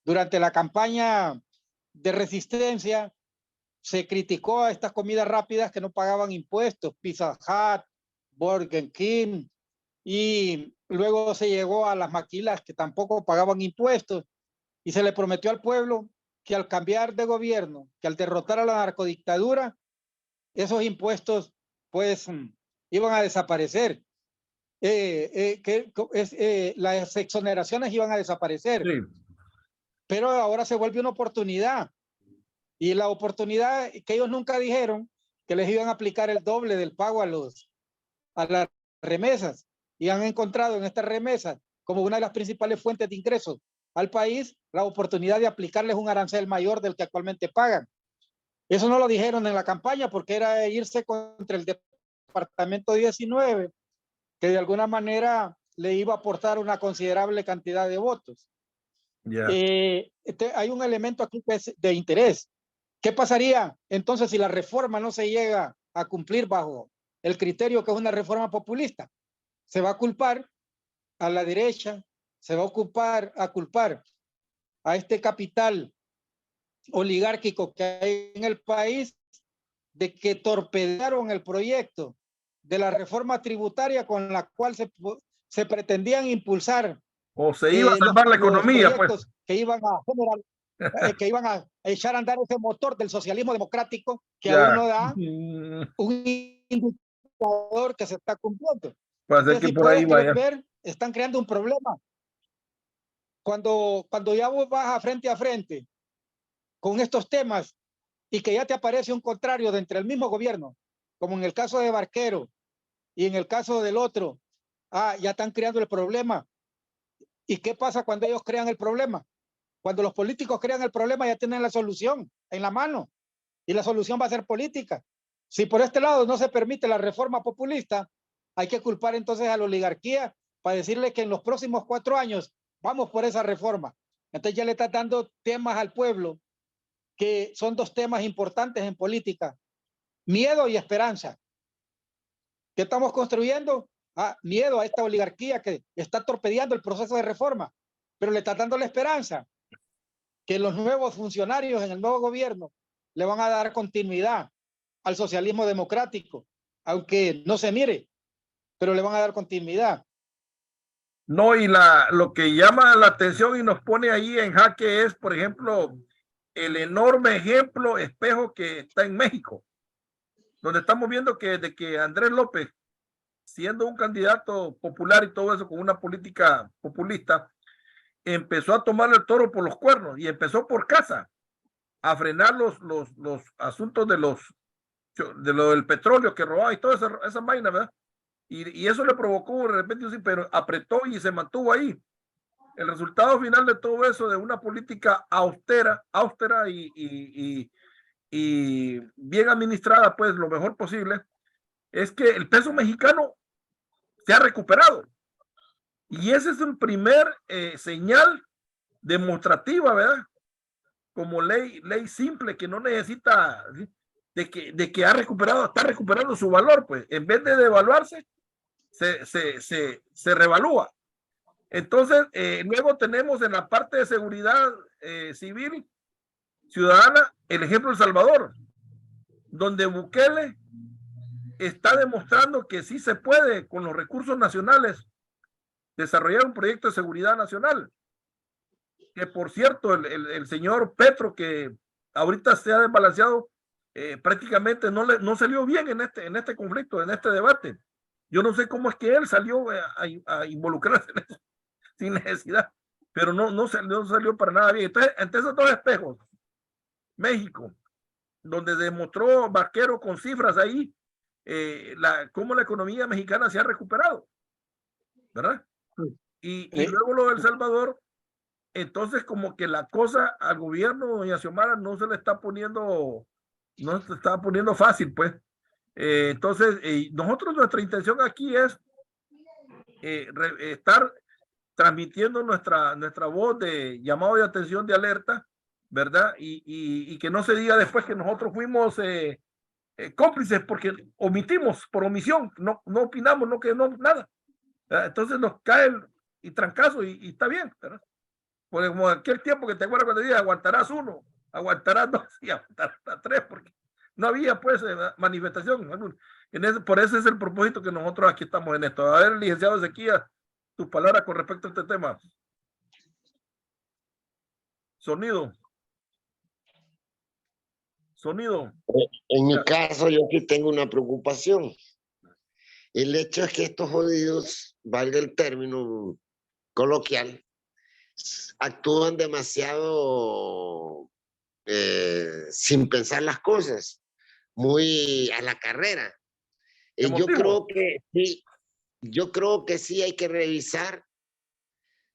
Durante la campaña de resistencia se criticó a estas comidas rápidas que no pagaban impuestos, Pizza Hut, Burger King, y luego se llegó a las maquilas que tampoco pagaban impuestos y se le prometió al pueblo que al cambiar de gobierno, que al derrotar a la narcodictadura, esos impuestos pues iban a desaparecer, las exoneraciones iban a desaparecer, pero ahora se vuelve una oportunidad, y la oportunidad que ellos nunca dijeron que les iban a aplicar el doble del pago a las remesas, y han encontrado en estas remesas como una de las principales fuentes de ingresos al país la oportunidad de aplicarles un arancel mayor del que actualmente pagan. Eso no lo dijeron en la campaña porque era irse contra el departamento 19, que de alguna manera le iba a aportar una considerable cantidad de votos. Hay un elemento aquí que es de interés. ¿Qué pasaría entonces si la reforma no se llega a cumplir bajo el criterio que es una reforma populista? Se va a culpar a la derecha, se va a culpar a este capital oligárquico que hay en el país de que torpedearon el proyecto de la reforma tributaria con la cual se pretendían impulsar O se iba a salvar la economía, pues. Que iban a generar, que iban a echar a andar ese motor del socialismo democrático que Ya. aún no da un indicador que se está cumpliendo. Puede ser Entonces, que si por ahí puedes vaya. ver, están creando un problema. Cuando ya vos vas a frente con estos temas y que ya te aparece un contrario de entre el mismo gobierno, como en el caso de Barquero y en el caso del otro, ya están creando el problema. ¿Y qué pasa cuando ellos crean el problema? Cuando los políticos crean el problema ya tienen la solución en la mano y la solución va a ser política. Si por este lado no se permite la reforma populista, hay que culpar entonces a la oligarquía para decirle que en los próximos 4 años vamos por esa reforma. Entonces ya le estás dando temas al pueblo que son 2 temas importantes en política: miedo y esperanza. ¿Qué estamos construyendo? Miedo a esta oligarquía que está torpedeando el proceso de reforma, pero le está dando la esperanza que los nuevos funcionarios en el nuevo gobierno le van a dar continuidad al socialismo democrático, aunque no se mire, pero le van a dar continuidad. No, y lo que llama la atención y nos pone ahí en jaque es, por ejemplo, el enorme espejo que está en México, donde estamos viendo que desde que Andrés López, siendo un candidato popular y todo eso, con una política populista, empezó a tomar el toro por los cuernos y empezó por casa a frenar los asuntos de lo del petróleo que robaba y toda esa vaina, ¿verdad? Y eso le provocó de repente, pero apretó y se mantuvo ahí. El resultado final de todo eso, de una política austera y bien administrada, pues lo mejor posible, es que el peso mexicano se ha recuperado. Y ese es un primer señal demostrativa, ¿verdad? Como ley simple que no necesita de que está recuperando su valor, pues en vez de devaluarse, se revalúa. Entonces, luego tenemos en la parte de seguridad civil ciudadana el ejemplo de El Salvador, donde Bukele está demostrando que sí se puede con los recursos nacionales desarrollar un proyecto de seguridad nacional. Que por cierto, el señor Petro, que ahorita se ha desbalanceado, prácticamente no salió bien en este conflicto, en este debate. Yo no sé cómo es que él salió a involucrarse en eso sin necesidad, pero no salió para nada bien. Entonces, entre esos 2 espejos, México, donde demostró Barquero con cifras ahí cómo la economía mexicana se ha recuperado, ¿verdad? Y luego lo de El Salvador, entonces como que la cosa al gobierno, doña Xiomara, no se está poniendo fácil, pues. Entonces, nosotros, nuestra intención aquí es estar transmitiendo nuestra voz de llamado de atención, de alerta, ¿verdad? Y que no se diga después que nosotros fuimos cómplices porque omitimos, por omisión, no opinamos, nada. Entonces nos cae y trancazo y está bien, ¿verdad? Porque como aquel tiempo que te acuerdas cuando decía aguantarás 1, aguantarás 2 y aguantarás 3, porque no había pues manifestación. Por eso es el propósito que nosotros aquí estamos en esto. A ver, licenciado Ezequiel, tus palabras con respecto a este tema. Sonido. En mi caso, yo aquí tengo una preocupación. El hecho es que estos jodidos, valga el término coloquial, actúan demasiado sin pensar las cosas, muy a la carrera. Yo creo que sí hay que revisar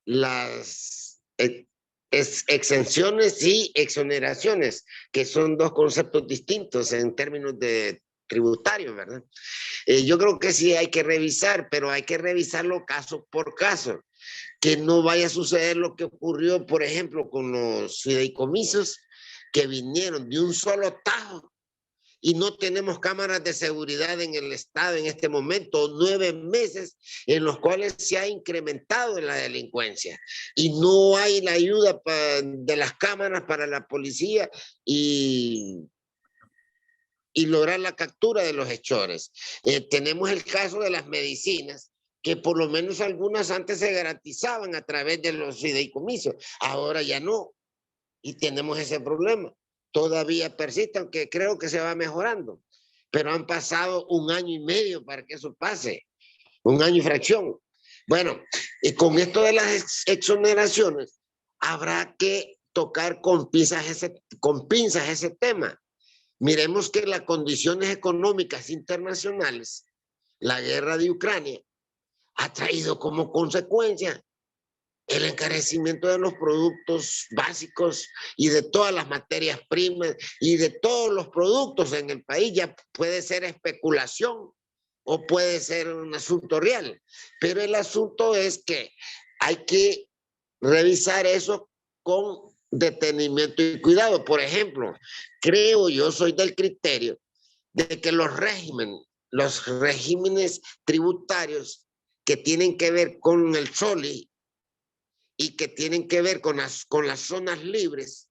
las exenciones y exoneraciones, que son 2 conceptos distintos en términos de tributarios, ¿verdad? Yo creo que sí hay que revisar, pero hay que revisarlo caso por caso, que no vaya a suceder lo que ocurrió, por ejemplo, con los fideicomisos que vinieron de un solo tajo y no tenemos cámaras de seguridad en el estado en este momento, 9 meses en los cuales se ha incrementado la delincuencia y no hay la ayuda de las cámaras para la policía y y lograr la captura de los hechores. Tenemos el caso de las medicinas, que por lo menos algunas antes se garantizaban a través de los fideicomisos, ahora ya no, y tenemos ese problema. Todavía persiste, aunque creo que se va mejorando, pero han pasado 1 año y medio para que eso pase, 1 año y fracción. Bueno, y con esto de las exoneraciones, habrá que tocar con pinzas ese tema. Miremos que las condiciones económicas internacionales, la guerra de Ucrania, ha traído como consecuencia el encarecimiento de los productos básicos y de todas las materias primas y de todos los productos en el país. Ya puede ser especulación o puede ser un asunto real, pero el asunto es que hay que revisar eso con detenimiento y cuidado. Por ejemplo, yo soy del criterio de que los regímenes tributarios que tienen que ver con el SOLI y que tienen que ver con las zonas libres,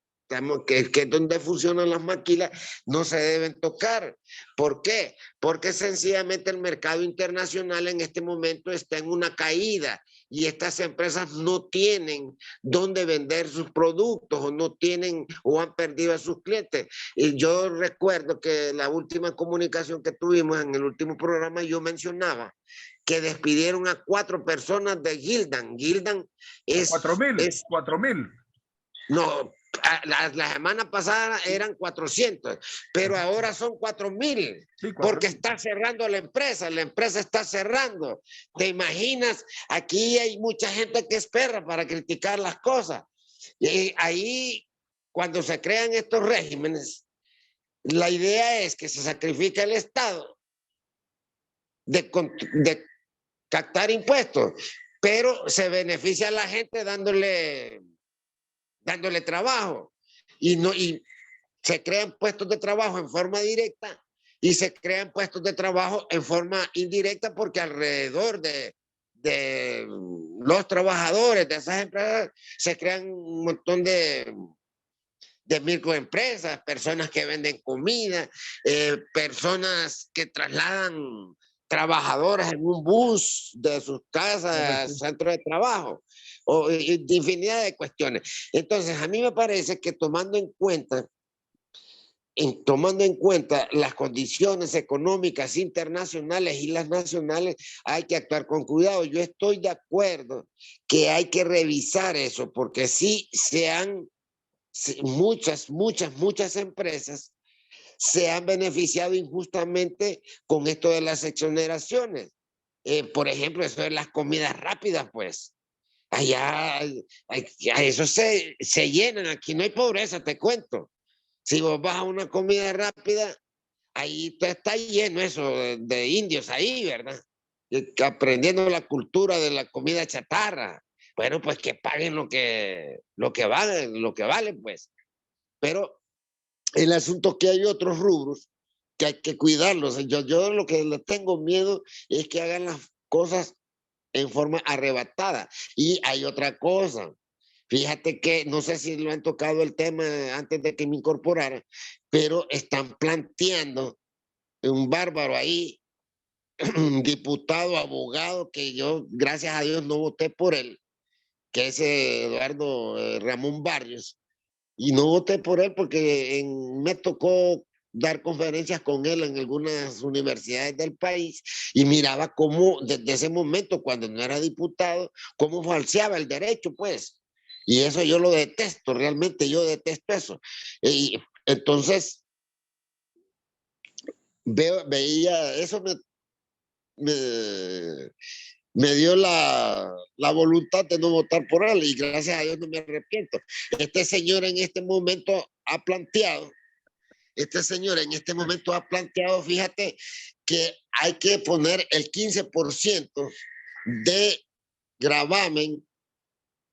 que es donde funcionan las maquilas, no se deben tocar. ¿Por qué? Porque sencillamente el mercado internacional en este momento está en una caída y estas empresas no tienen dónde vender sus productos o no tienen o han perdido a sus clientes. Y yo recuerdo que la última comunicación que tuvimos en el último programa yo mencionaba que despidieron a 4 personas de Gildan. Gildan es... 4.000. No, la semana pasada eran 400, pero ahora son 4.000, Sí, porque 4.000. está cerrando la empresa está cerrando. ¿Te imaginas? Aquí hay mucha gente que espera para criticar las cosas. Y ahí, cuando se crean estos regímenes, la idea es que se sacrifica el Estado de captar impuestos, pero se beneficia a la gente dándole trabajo y se crean puestos de trabajo en forma directa y se crean puestos de trabajo en forma indirecta porque alrededor de los trabajadores de esas empresas se crean un montón de microempresas, personas que venden comida, personas que trasladan trabajadoras en un bus de sus casas al centro de trabajo, o infinidad de cuestiones. Entonces, a mí me parece que tomando en cuenta las condiciones económicas internacionales y las nacionales, hay que actuar con cuidado. Yo estoy de acuerdo que hay que revisar eso, porque sí muchas empresas se han beneficiado injustamente con esto de las exoneraciones. Por ejemplo, eso de las comidas rápidas, pues. Allá eso se llenan, aquí no hay pobreza, te cuento. Si vos vas a una comida rápida, ahí está lleno eso de indios ahí, ¿verdad? Aprendiendo la cultura de la comida chatarra. Bueno, pues que paguen lo que vale, pues. Pero el asunto es que hay otros rubros que hay que cuidarlos. Yo lo que le tengo miedo es que hagan las cosas en forma arrebatada. Y hay otra cosa. Fíjate que no sé si lo han tocado el tema antes de que me incorporara, pero están planteando un bárbaro ahí, un diputado, abogado, que yo, gracias a Dios, no voté por él, que es Eduardo Ramón Barrios. Y no voté por él porque me tocó dar conferencias con él en algunas universidades del país y miraba cómo desde ese momento, cuando no era diputado, cómo falseaba el derecho, pues. Y eso yo lo detesto, realmente yo detesto eso. Y entonces, veía, eso me dio la voluntad de no votar por él y gracias a Dios no me arrepiento. Este señor en este momento ha planteado, fíjate, que hay que poner el 15% de gravamen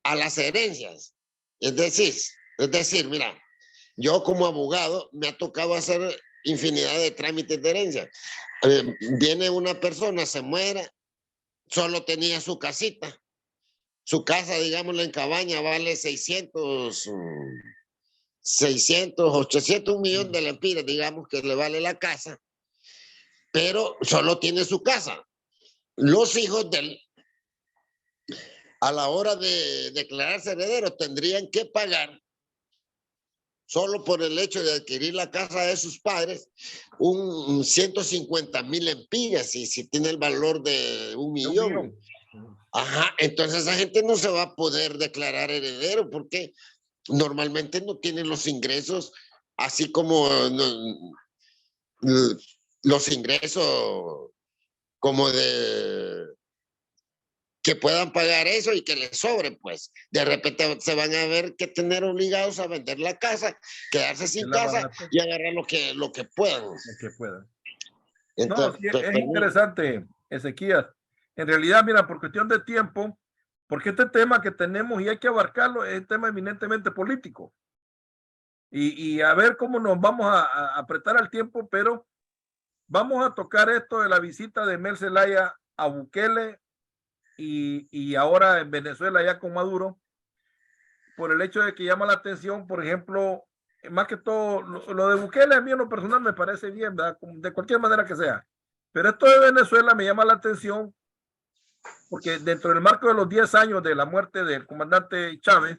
a las herencias. Es decir, mira, yo como abogado me ha tocado hacer infinidad de trámites de herencia. Viene una persona, se muere, solo tenía su casita. Su casa, digámoslo en cabaña, vale 600, 800, 1.000.000 de lempiras, digamos que le vale la casa, pero solo tiene su casa. Los hijos de él, a la hora de declararse herederos, tendrían que pagar, solo por el hecho de adquirir la casa de sus padres, un 150,000 lempiras, y si tiene el valor de 1.000.000. Ajá, entonces esa gente no se va a poder declarar heredero porque normalmente no tienen los ingresos, así como los ingresos como de que puedan pagar eso y que les sobre, pues de repente se van a ver que tener obligados a vender la casa, quedarse sin casa y agarrar lo que puedan. Lo que puedan. Entonces, no, sí, es interesante, Ezequías. En realidad, mira, por cuestión de tiempo, porque este tema que tenemos y hay que abarcarlo es un tema eminentemente político. Y a ver cómo nos vamos a apretar al tiempo, pero vamos a tocar esto de la visita de Mel Zelaya a Bukele y ahora en Venezuela ya con Maduro, por el hecho de que llama la atención, por ejemplo, más que todo, lo de Bukele a mí en lo personal me parece bien, ¿verdad? De cualquier manera que sea. Pero esto de Venezuela me llama la atención porque dentro del marco de los 10 años de la muerte del comandante Chávez,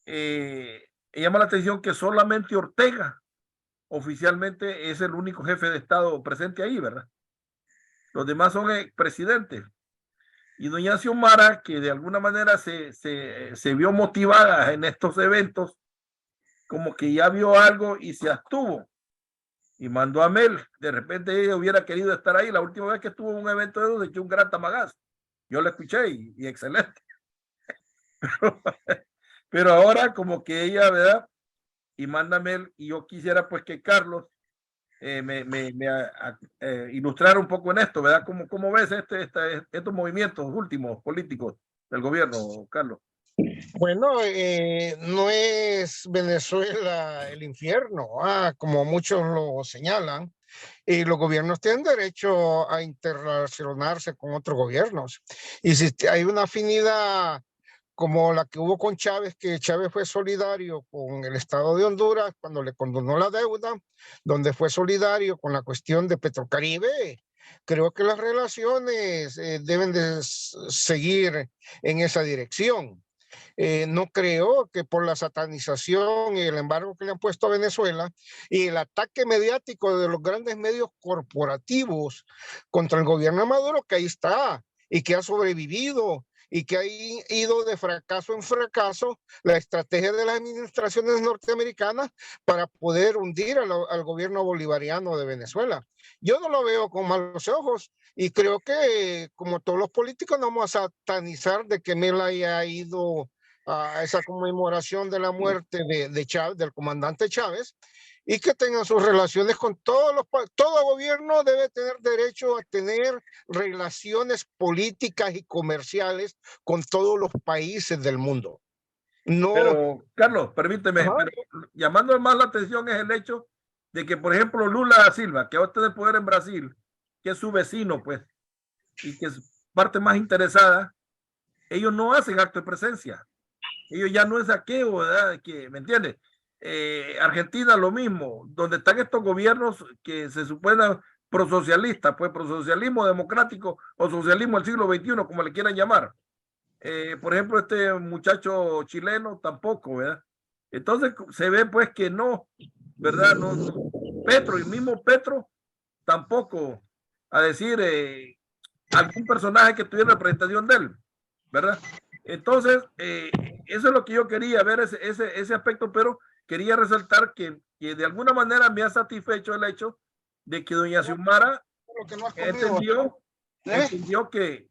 llama la atención que solamente Ortega oficialmente es el único jefe de Estado presente ahí, ¿verdad? Los demás son presidentes. Y doña Xiomara, que de alguna manera se vio motivada en estos eventos, como que ya vio algo y se abstuvo. Y mandó a Mel. De repente ella hubiera querido estar ahí. La última vez que estuvo en un evento de eso, se echó un gran tamagazo. Yo lo escuché y excelente. Pero ahora como que ella, ¿verdad? Y manda a Mel. Y yo quisiera pues que Carlos ilustrar un poco en esto, ¿verdad? ¿Cómo ves estos movimientos últimos políticos del gobierno, Carlos? Bueno, no es Venezuela el infierno, como muchos lo señalan, y los gobiernos tienen derecho a interrelacionarse con otros gobiernos. Y si hay una afinidad como la que hubo con Chávez, que Chávez fue solidario con el Estado de Honduras cuando le condonó la deuda, donde fue solidario con la cuestión de Petrocaribe. Creo que las relaciones deben de seguir en esa dirección. No creo que por la satanización y el embargo que le han puesto a Venezuela y el ataque mediático de los grandes medios corporativos contra el gobierno de Maduro, que ahí está y que ha sobrevivido y que ha ido de fracaso en fracaso la estrategia de las administraciones norteamericanas para poder hundir al gobierno bolivariano de Venezuela. Yo no lo veo con malos ojos y creo que, como todos los políticos, no vamos a satanizar de que Mel haya ido a esa conmemoración de la muerte de Chávez, del comandante Chávez, y que tengan sus relaciones con todo gobierno debe tener derecho a tener relaciones políticas y comerciales con todos los países del mundo. No. Pero, Carlos, permíteme, pero llamando más la atención es el hecho de que, por ejemplo, Lula da Silva, que ahora está de poder en Brasil, que es su vecino, pues, y que es parte más interesada, ellos no hacen acto de presencia. Ellos ya no es saqueo, ¿verdad? Que, ¿me entiendes? Argentina lo mismo, donde están estos gobiernos que se suponen prosocialistas, pues prosocialismo democrático o socialismo del siglo XXI, como le quieran llamar. Por ejemplo, este muchacho chileno tampoco, ¿verdad? Entonces se ve pues que no, ¿verdad? No, Petro, el mismo Petro, tampoco, a decir algún personaje que tuviera representación de él, ¿verdad? Entonces, eso es lo que yo quería ver, ese aspecto, pero quería resaltar que de alguna manera me ha satisfecho el hecho de que doña Xiomara entendió que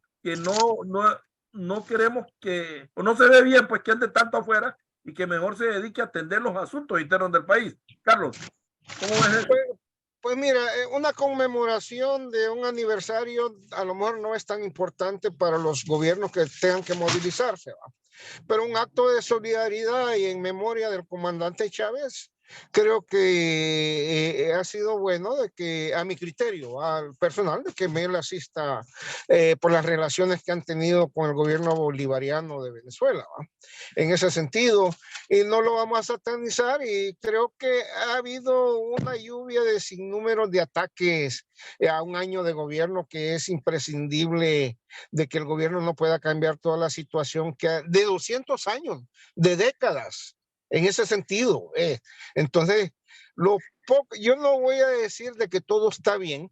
no queremos que, o no se ve bien, pues que ande tanto afuera y que mejor se dedique a atender los asuntos internos del país. Carlos, ¿cómo ves eso? Pues mira, una conmemoración de un aniversario a lo mejor no es tan importante para los gobiernos que tengan que movilizarse, ¿va? Pero un acto de solidaridad y en memoria del comandante Chávez creo que ha sido bueno de que, a mi criterio, al personal, de que Mel asista por las relaciones que han tenido con el gobierno bolivariano de Venezuela, ¿va? En ese sentido, y no lo vamos a satanizar, y creo que ha habido una lluvia de sinnúmeros de ataques a un año de gobierno que es imprescindible de que el gobierno no pueda cambiar toda la situación de 200 años, de décadas, en ese sentido. Entonces, yo no voy a decir de que todo está bien,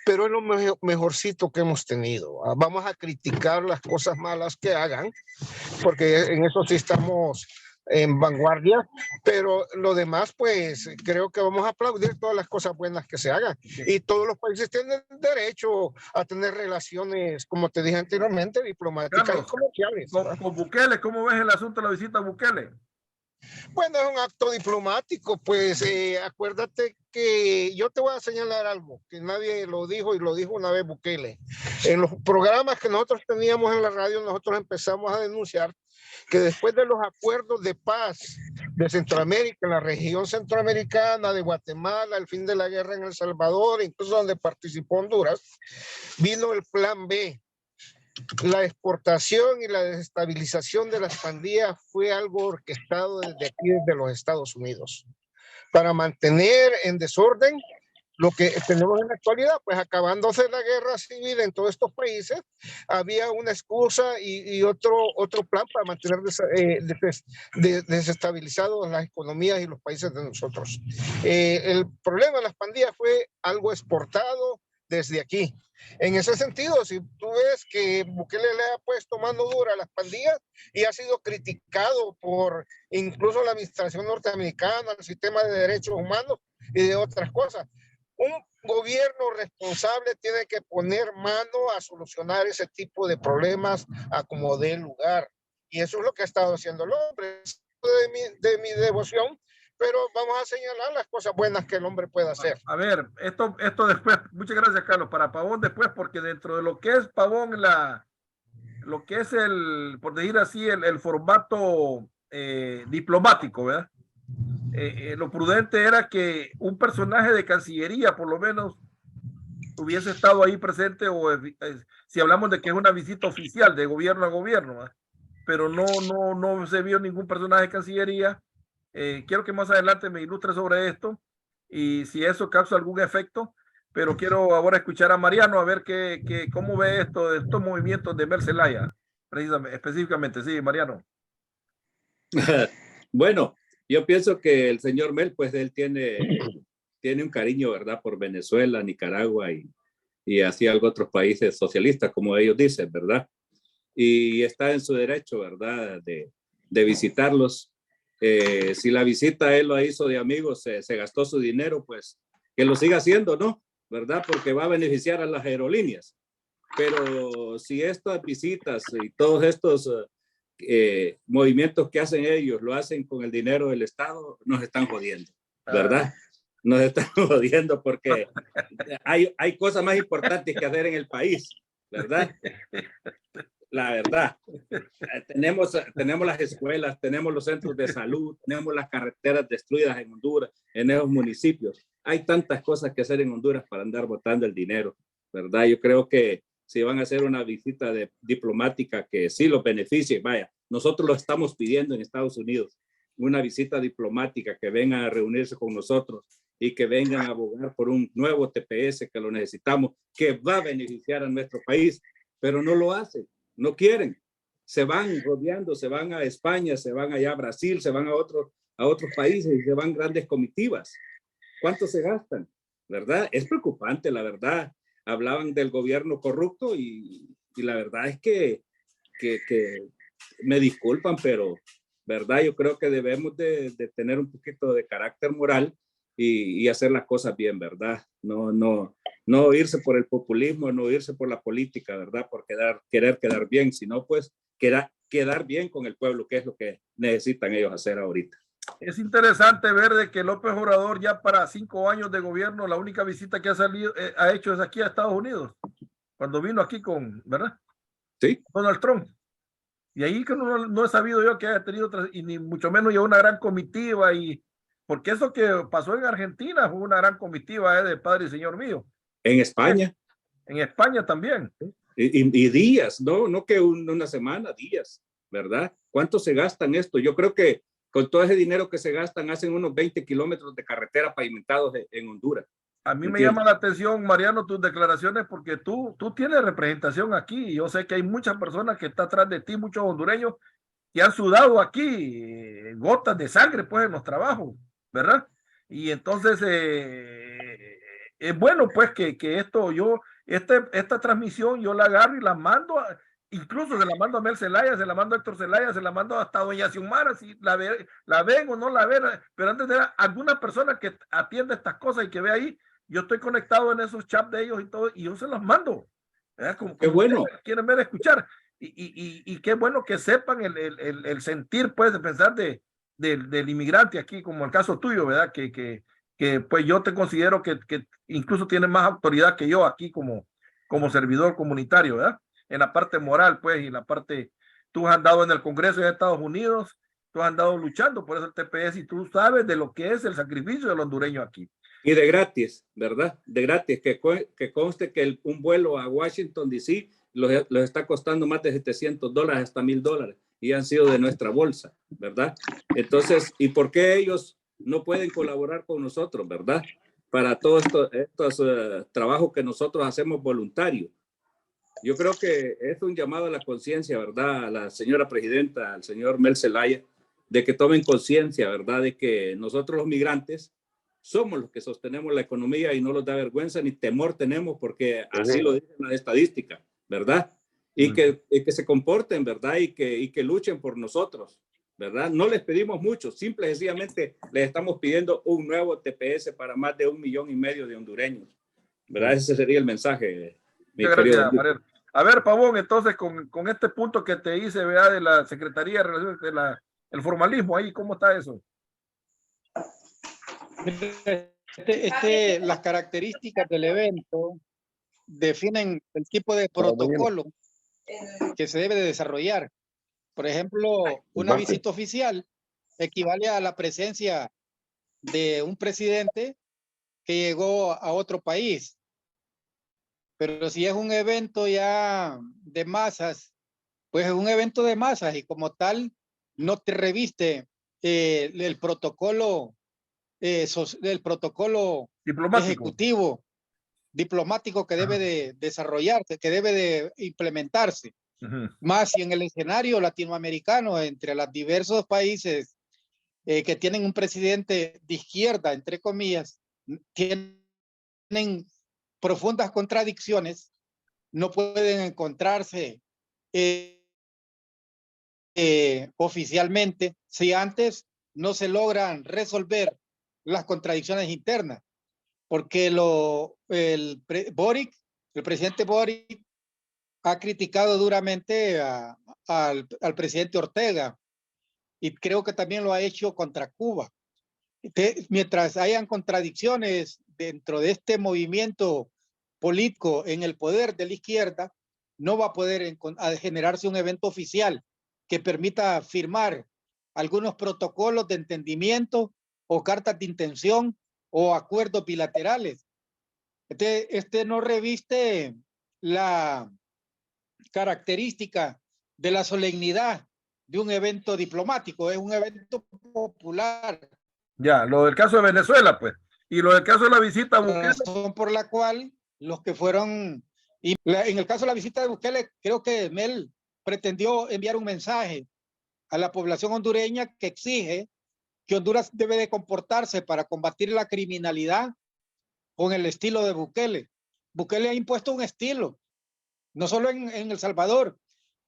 pero es lo mejorcito que hemos tenido. Vamos a criticar las cosas malas que hagan, porque en eso sí estamos en vanguardia, pero lo demás, pues creo que vamos a aplaudir todas las cosas buenas que se hagan. Y todos los países tienen derecho a tener relaciones, como te dije anteriormente, diplomáticas Carlos, y comerciales. con Bukele, ¿cómo ves el asunto de la visita a Bukele? Bueno, es un acto diplomático, pues acuérdate que yo te voy a señalar algo, que nadie lo dijo y lo dijo una vez Bukele. En los programas que nosotros teníamos en la radio, nosotros empezamos a denunciar que después de los acuerdos de paz de Centroamérica, en la región centroamericana, de Guatemala, el fin de la guerra en El Salvador, incluso donde participó Honduras, vino el plan B. La exportación y la desestabilización de las pandillas fue algo orquestado desde aquí, desde los Estados Unidos, para mantener en desorden lo que tenemos en la actualidad. Pues acabándose la guerra civil en todos estos países, había una excusa y otro plan para mantener desestabilizados las economías y los países de nosotros. El problema de las pandillas fue algo exportado desde aquí. En ese sentido, si tú ves que Bukele le ha puesto mano dura a las pandillas y ha sido criticado por incluso la administración norteamericana, el sistema de derechos humanos y de otras cosas, un gobierno responsable tiene que poner mano a solucionar ese tipo de problemas a como dé lugar. Y eso es lo que ha estado haciendo el hombre, de mi devoción, pero vamos a señalar las cosas buenas que el hombre puede hacer. A ver, esto después, muchas gracias, Carlos, para Pavón después, porque dentro de lo que es Pavón, lo que es por decir así, el formato diplomático, ¿verdad? Lo prudente era que un personaje de Cancillería, por lo menos, hubiese estado ahí presente, o si hablamos de que es una visita oficial de gobierno a gobierno, ¿verdad? Pero no se vio ningún personaje de Cancillería. Quiero que más adelante me ilustre sobre esto y si eso causa algún efecto, pero quiero ahora escuchar a Mariano a ver cómo ve estos movimientos de Mel Zelaya, precisamente, específicamente. Sí, Mariano. Bueno, yo pienso que el señor Mel, pues él tiene un cariño, ¿verdad?, por Venezuela, Nicaragua y así algo otros países socialistas, como ellos dicen, ¿verdad? Y está en su derecho, ¿verdad?, de visitarlos. Si la visita él lo hizo de amigos, se gastó su dinero, pues que lo siga haciendo, ¿no? ¿Verdad? Porque va a beneficiar a las aerolíneas. Pero si estas visitas y todos estos movimientos que hacen ellos lo hacen con el dinero del Estado, nos están jodiendo, ¿verdad? Nos están jodiendo porque hay cosas más importantes que hacer en el país, ¿verdad? La verdad, tenemos las escuelas, tenemos los centros de salud, tenemos las carreteras destruidas en Honduras, en esos municipios. Hay tantas cosas que hacer en Honduras para andar botando el dinero, ¿verdad? Yo creo que si van a hacer una visita diplomática que sí los beneficie, vaya, nosotros lo estamos pidiendo en Estados Unidos, una visita diplomática, que vengan a reunirse con nosotros y que vengan a abogar por un nuevo TPS que lo necesitamos, que va a beneficiar a nuestro país, pero no lo hacen. No quieren, se van rodeando, se van a España, se van allá a Brasil, se van a otros países y se van grandes comitivas. ¿Cuánto se gastan? ¿Verdad? Es preocupante, la verdad. Hablaban del gobierno corrupto y la verdad es que me disculpan, pero ¿verdad? Yo creo que debemos de tener un poquito de carácter moral y hacer las cosas bien, ¿verdad? No irse por el populismo, no irse por la política, ¿verdad? Por querer quedar bien, sino pues quedar bien con el pueblo, que es lo que necesitan ellos hacer ahorita. Es interesante ver de que López Obrador ya para 5 años de gobierno, la única visita que ha hecho es aquí a Estados Unidos, cuando vino aquí ¿verdad? Sí. Donald Trump. Y ahí que no he sabido yo que haya tenido, y ni mucho menos ya una gran comitiva y porque eso que pasó en Argentina fue una gran comitiva de Padre y Señor mío. En España. En España también. Y días, no que una semana, días, ¿verdad? ¿Cuánto se gasta en esto? Yo creo que con todo ese dinero que se gastan, hacen unos 20 kilómetros de carretera pavimentados en Honduras. A mí me llama la atención, Mariano, tus declaraciones, porque tú tienes representación aquí y yo sé que hay muchas personas que están atrás de ti, muchos hondureños que han sudado aquí gotas de sangre pues en los trabajos, ¿verdad? Y entonces es bueno pues que esto esta transmisión yo la agarro y la mando, incluso se la mando a Mel Zelaya, se la mando a Héctor Zelaya, se la mando hasta a doña Xiomara, si la ven o no la ven, pero antes de alguna persona que atiende estas cosas y que ve ahí, yo estoy conectado en esos chats de ellos y todo, y yo se los mando. Como qué bueno. Quieren ver, escuchar. Y qué bueno que sepan el sentir, pues, de pensar del inmigrante aquí, como el caso tuyo, ¿verdad? Que pues yo te considero que incluso tienes más autoridad que yo aquí como servidor comunitario, ¿verdad? En la parte moral, pues, y en la parte, tú has andado en el Congreso de Estados Unidos, tú has andado luchando por eso el TPS y tú sabes de lo que es el sacrificio del hondureño aquí. Y de gratis, ¿verdad? De gratis, que conste que un vuelo a Washington, D.C. los está costando más de $700 hasta $1,000 y han sido de nuestra bolsa, ¿verdad? Entonces, ¿y por qué ellos no pueden colaborar con nosotros, verdad? Para todos estos trabajos que nosotros hacemos voluntarios. Yo creo que es un llamado a la conciencia, ¿verdad? A la señora presidenta, al señor Mel Zelaya, de que tomen conciencia, ¿verdad? De que nosotros los migrantes somos los que sostenemos la economía y no los da vergüenza ni temor tenemos porque así lo dicen las estadísticas, ¿verdad? Y que se comporten, ¿verdad? Y que luchen por nosotros, ¿verdad? No les pedimos mucho, simple y sencillamente les estamos pidiendo un nuevo TPS para más de 1,5 millones de hondureños, ¿verdad? Ese sería el mensaje. Muchas gracias, Mariano. A ver, Pavón, entonces con este punto que te hice, ¿verdad? De la Secretaría de Relaciones, el formalismo ahí, ¿cómo está eso? Las características del evento definen el tipo de protocolo que se debe de desarrollar. Por ejemplo, una visita oficial equivale a la presencia de un presidente que llegó a otro país. Pero si es un evento ya de masas, pues es un evento de masas y como tal no te reviste el protocolo Diplomático. ejecutivo, diplomático que debe de desarrollarse, que debe de implementarse. Más si en el escenario latinoamericano, entre los diversos países que tienen un presidente de izquierda, entre comillas, tienen profundas contradicciones, no pueden encontrarse oficialmente si antes no se logran resolver las contradicciones internas, porque el presidente Boric ha criticado duramente al presidente Ortega y creo que también lo ha hecho contra Cuba. Mientras hayan contradicciones dentro de este movimiento político en el poder de la izquierda, no va a poder generarse un evento oficial que permita firmar algunos protocolos de entendimiento o cartas de intención o acuerdos bilaterales. Este no reviste la característica de la solemnidad de un evento diplomático, es un evento popular. Ya, lo del caso de Venezuela, pues, y lo del caso de la visita a Bukele. La razón por la cual los que fueron, en el caso de la visita de Bukele, creo que Mel pretendió enviar un mensaje a la población hondureña que exige que Honduras debe de comportarse para combatir la criminalidad con el estilo de Bukele. Bukele ha impuesto un estilo, no solo en El Salvador,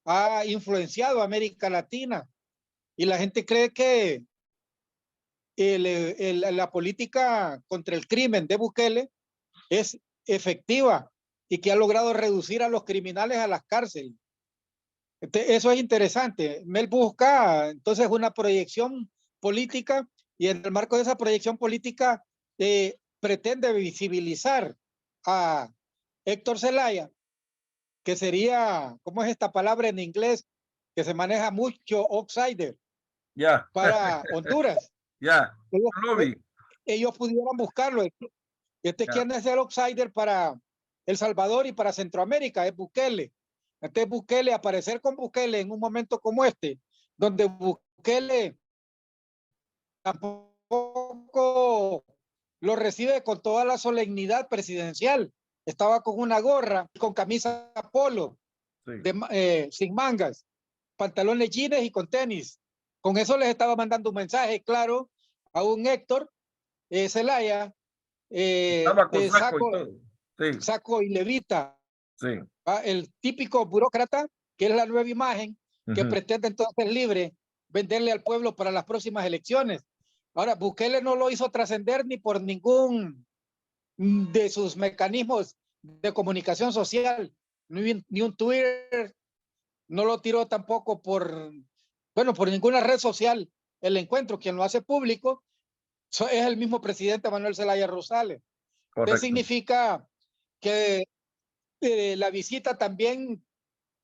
ha influenciado a América Latina y la gente cree que la política contra el crimen de Bukele es efectiva y que ha logrado reducir a los criminales a las cárceles. Eso es interesante. Mel busca entonces una proyección política y en el marco de esa proyección política pretende visibilizar a Héctor Zelaya, que sería, ¿cómo es esta palabra en inglés? Que se maneja mucho, outsider, ya, para Honduras. Ya, ellos, yo lo vi. ellos pudieran buscarlo. Ya. ¿Quién es el outsider para El Salvador y para Centroamérica? Es Bukele. Entonces Bukele, aparecer con Bukele en un momento como este, donde Bukele tampoco lo recibe con toda la solemnidad presidencial. Estaba con una gorra, con camisa polo, Sí. sin mangas, pantalones jeans y con tenis. Con eso les estaba mandando un mensaje claro a un Héctor Zelaya, Estaba con de saco y todo. Sí, saco y levita, sí. el típico burócrata, que es la nueva imagen que Ujú. pretende entonces libre venderle al pueblo para las próximas elecciones. Ahora, Bukele no lo hizo trascender ni por ningún de sus mecanismos de comunicación social, ni un Twitter, no lo tiró tampoco por ninguna red social. El encuentro, quien lo hace público, es el mismo presidente Manuel Zelaya Rosales. Esto Correcto. significa que la visita también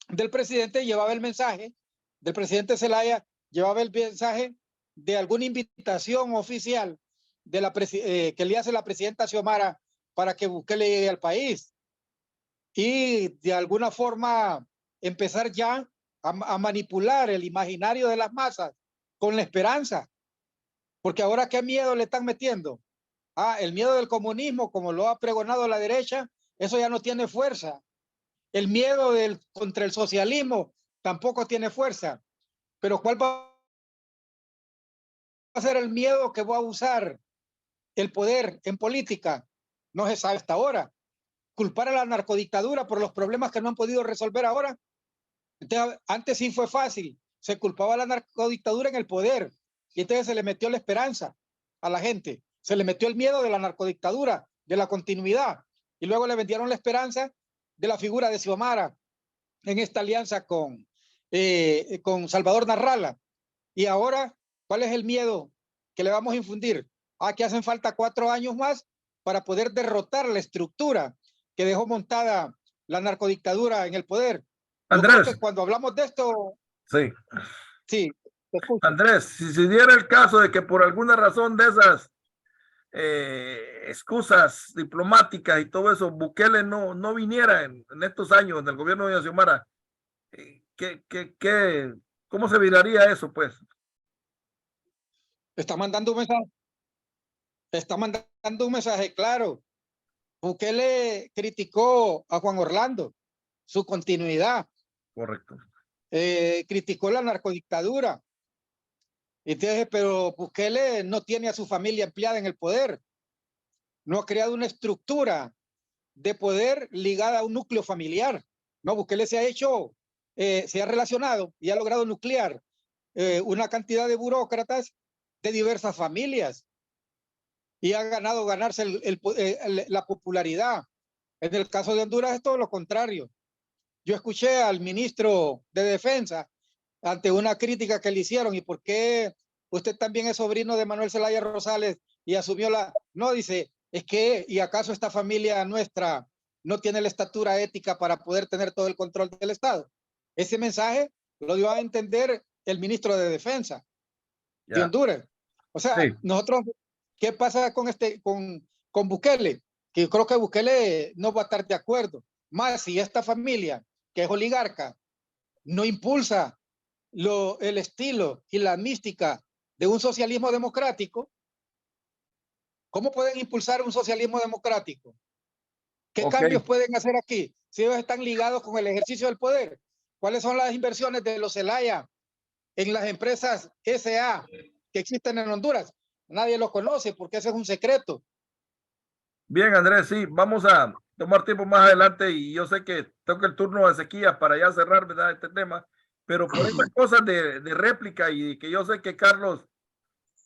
del presidente llevaba el mensaje, del presidente Zelaya llevaba el mensaje de alguna invitación oficial que le hace la presidenta Xiomara para que Bukele llegue al país y de alguna forma empezar ya a manipular el imaginario de las masas con la esperanza, porque ahora qué miedo le están metiendo. El miedo del comunismo, como lo ha pregonado la derecha, eso ya no tiene fuerza. El miedo contra el socialismo tampoco tiene fuerza. Pero ¿cuál va a ser el miedo que va a usar el poder en política? No se sabe hasta ahora. Culpar a la narcodictadura por los problemas que no han podido resolver ahora. Entonces, antes sí fue fácil. Se culpaba a la narcodictadura en el poder y entonces se le metió la esperanza a la gente. Se le metió el miedo de la narcodictadura, de la continuidad. Y luego le vendieron la esperanza de la figura de Xiomara en esta alianza con Salvador Narrala. Y ahora, ¿cuál es el miedo que le vamos a infundir? Que hacen falta 4 años más para poder derrotar la estructura que dejó montada la narcodictadura en el poder. Yo creo Andrés, que cuando hablamos de esto, sí. sí, te escucho. Andrés, si se diera el caso de que por alguna razón de esas excusas diplomáticas y todo eso, Bukele no viniera en estos años en el gobierno de Xiomara, ¿cómo se viraría eso, pues? Está mandando un mensaje, está mandando un mensaje claro. Bukele criticó a Juan Orlando, su continuidad, Correcto. criticó la narcodictadura. Entonces, pero Bukele no tiene a su familia empleada en el poder, no ha creado una estructura de poder ligada a un núcleo familiar. No, Bukele se ha relacionado y ha logrado nuclear una cantidad de burócratas de diversas familias y ha ganarse la popularidad. En el caso de Honduras es todo lo contrario. Yo escuché al ministro de Defensa ante una crítica que le hicieron, ¿y por qué usted también es sobrino de Manuel Zelaya Rosales y asumió No, dice, es que, ¿y acaso esta familia nuestra no tiene la estatura ética para poder tener todo el control del Estado? Ese mensaje lo dio a entender el ministro de Defensa de Honduras. O sea, Sí. nosotros, ¿qué pasa con Bukele? Que yo creo que Bukele no va a estar de acuerdo. Más si esta familia, que es oligarca, no impulsa el estilo y la mística de un socialismo democrático, ¿cómo pueden impulsar un socialismo democrático? ¿Qué cambios pueden hacer aquí si ellos están ligados con el ejercicio del poder? ¿Cuáles son las inversiones de los Zelaya en las empresas SA que existen en Honduras? Nadie lo conoce porque ese es un secreto. Bien, Andrés, sí, vamos a tomar tiempo más adelante y yo sé que tengo el turno de sequía para ya cerrar, ¿verdad?, este tema, pero por esas cosas de réplica y que yo sé que Carlos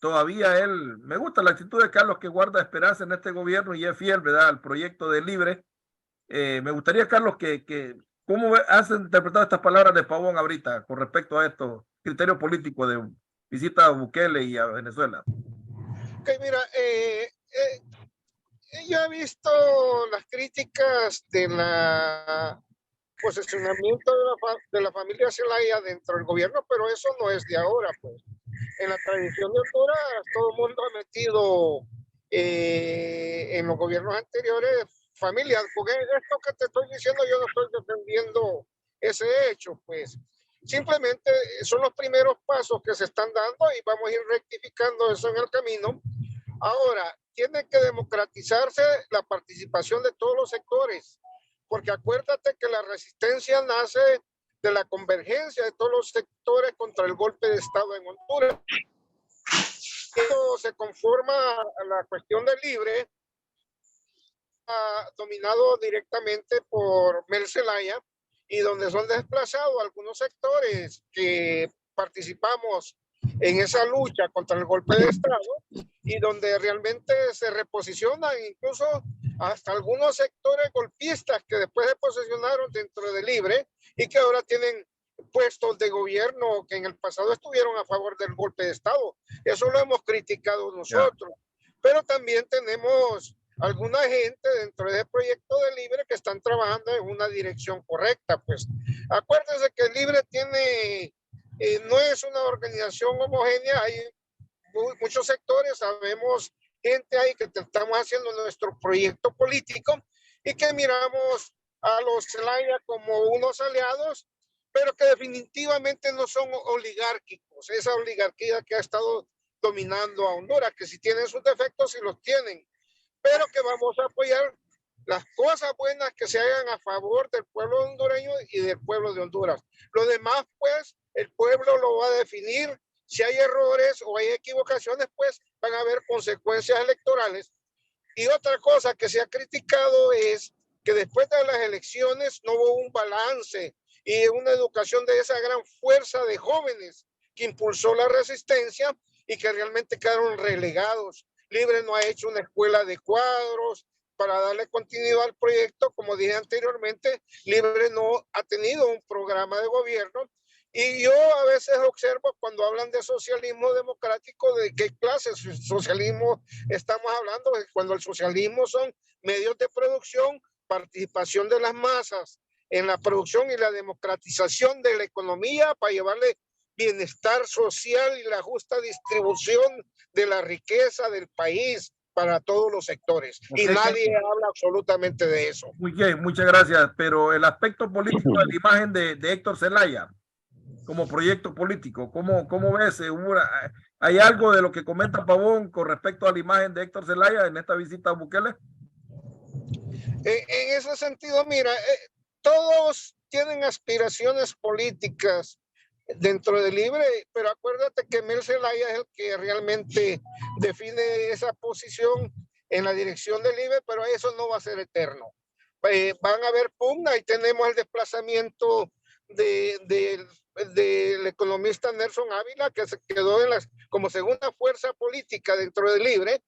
todavía me gusta la actitud de Carlos, que guarda esperanza en este gobierno y es fiel, ¿verdad?, al proyecto de Libre. Me gustaría, Carlos, ¿cómo has interpretado estas palabras de Pavón ahorita con respecto a estos criterios políticos de visita a Bukele y a Venezuela? Ok, mira, yo he visto las críticas de la posicionamiento de la familia Zelaya dentro del gobierno, pero eso no es de ahora, pues. en la tradición de Honduras, todo el mundo ha metido en los gobiernos anteriores familias. Porque esto que te estoy diciendo, yo no estoy defendiendo ese hecho, pues simplemente son los primeros pasos que se están dando y vamos a ir rectificando eso en el camino. Ahora, tiene que democratizarse la participación de todos los sectores, porque acuérdate que la resistencia nace de la convergencia de todos los sectores contra el golpe de Estado en Honduras. Esto se conforma a la cuestión del Libre, dominado directamente por Mel Zelaya, y donde son desplazados algunos sectores que participamos en esa lucha contra el golpe de Estado y donde realmente se reposicionan incluso hasta algunos sectores golpistas que después se posicionaron dentro de Libre y que ahora tienen puestos de gobierno que en el pasado estuvieron a favor del golpe de Estado. Eso lo hemos criticado nosotros. Pero también tenemos alguna gente dentro del proyecto de Libre que están trabajando en una dirección correcta. Pues acuérdense que Libre tiene, no es una organización homogénea, hay muchos sectores, sabemos gente ahí que estamos haciendo nuestro proyecto político y que miramos a los Zelaya como unos aliados, pero que definitivamente no son oligárquicos, esa oligarquía que ha estado dominando a Honduras, que si tienen sus defectos, sí los tienen, pero que vamos a apoyar las cosas buenas que se hagan a favor del pueblo hondureño y del pueblo de Honduras. Lo demás, pues, el pueblo lo va a definir. Si hay errores o hay equivocaciones, pues van a haber consecuencias electorales. Y otra cosa que se ha criticado es que después de las elecciones no hubo un balance y una educación de esa gran fuerza de jóvenes que impulsó la resistencia y que realmente quedaron relegados. Libre no ha hecho una escuela de cuadros para darle continuidad al proyecto. Como dije anteriormente, Libre no ha tenido un programa de gobierno. Y yo a veces observo cuando hablan de socialismo democrático, de qué clase de socialismo estamos hablando, cuando el socialismo son medios de producción, participación de las masas en la producción y la democratización de la economía para llevarle bienestar social y la justa distribución de la riqueza del país para todos los sectores. Okay. Y nadie habla absolutamente de eso. Muy bien, muchas gracias. Pero el aspecto político de la imagen de Héctor Zelaya como proyecto político, ¿cómo ves? ¿Hay algo de lo que comenta Pavón con respecto a la imagen de Héctor Zelaya en esta visita a Bukele? En ese sentido, mira, todos tienen aspiraciones políticas dentro de Libre, pero acuérdate que Mel Zelaya es el que realmente define esa posición en la dirección de Libre, pero eso no va a ser eterno. Van a haber pugna y tenemos el desplazamiento del economista Nelson Ávila, que se quedó como segunda fuerza política dentro de Libre,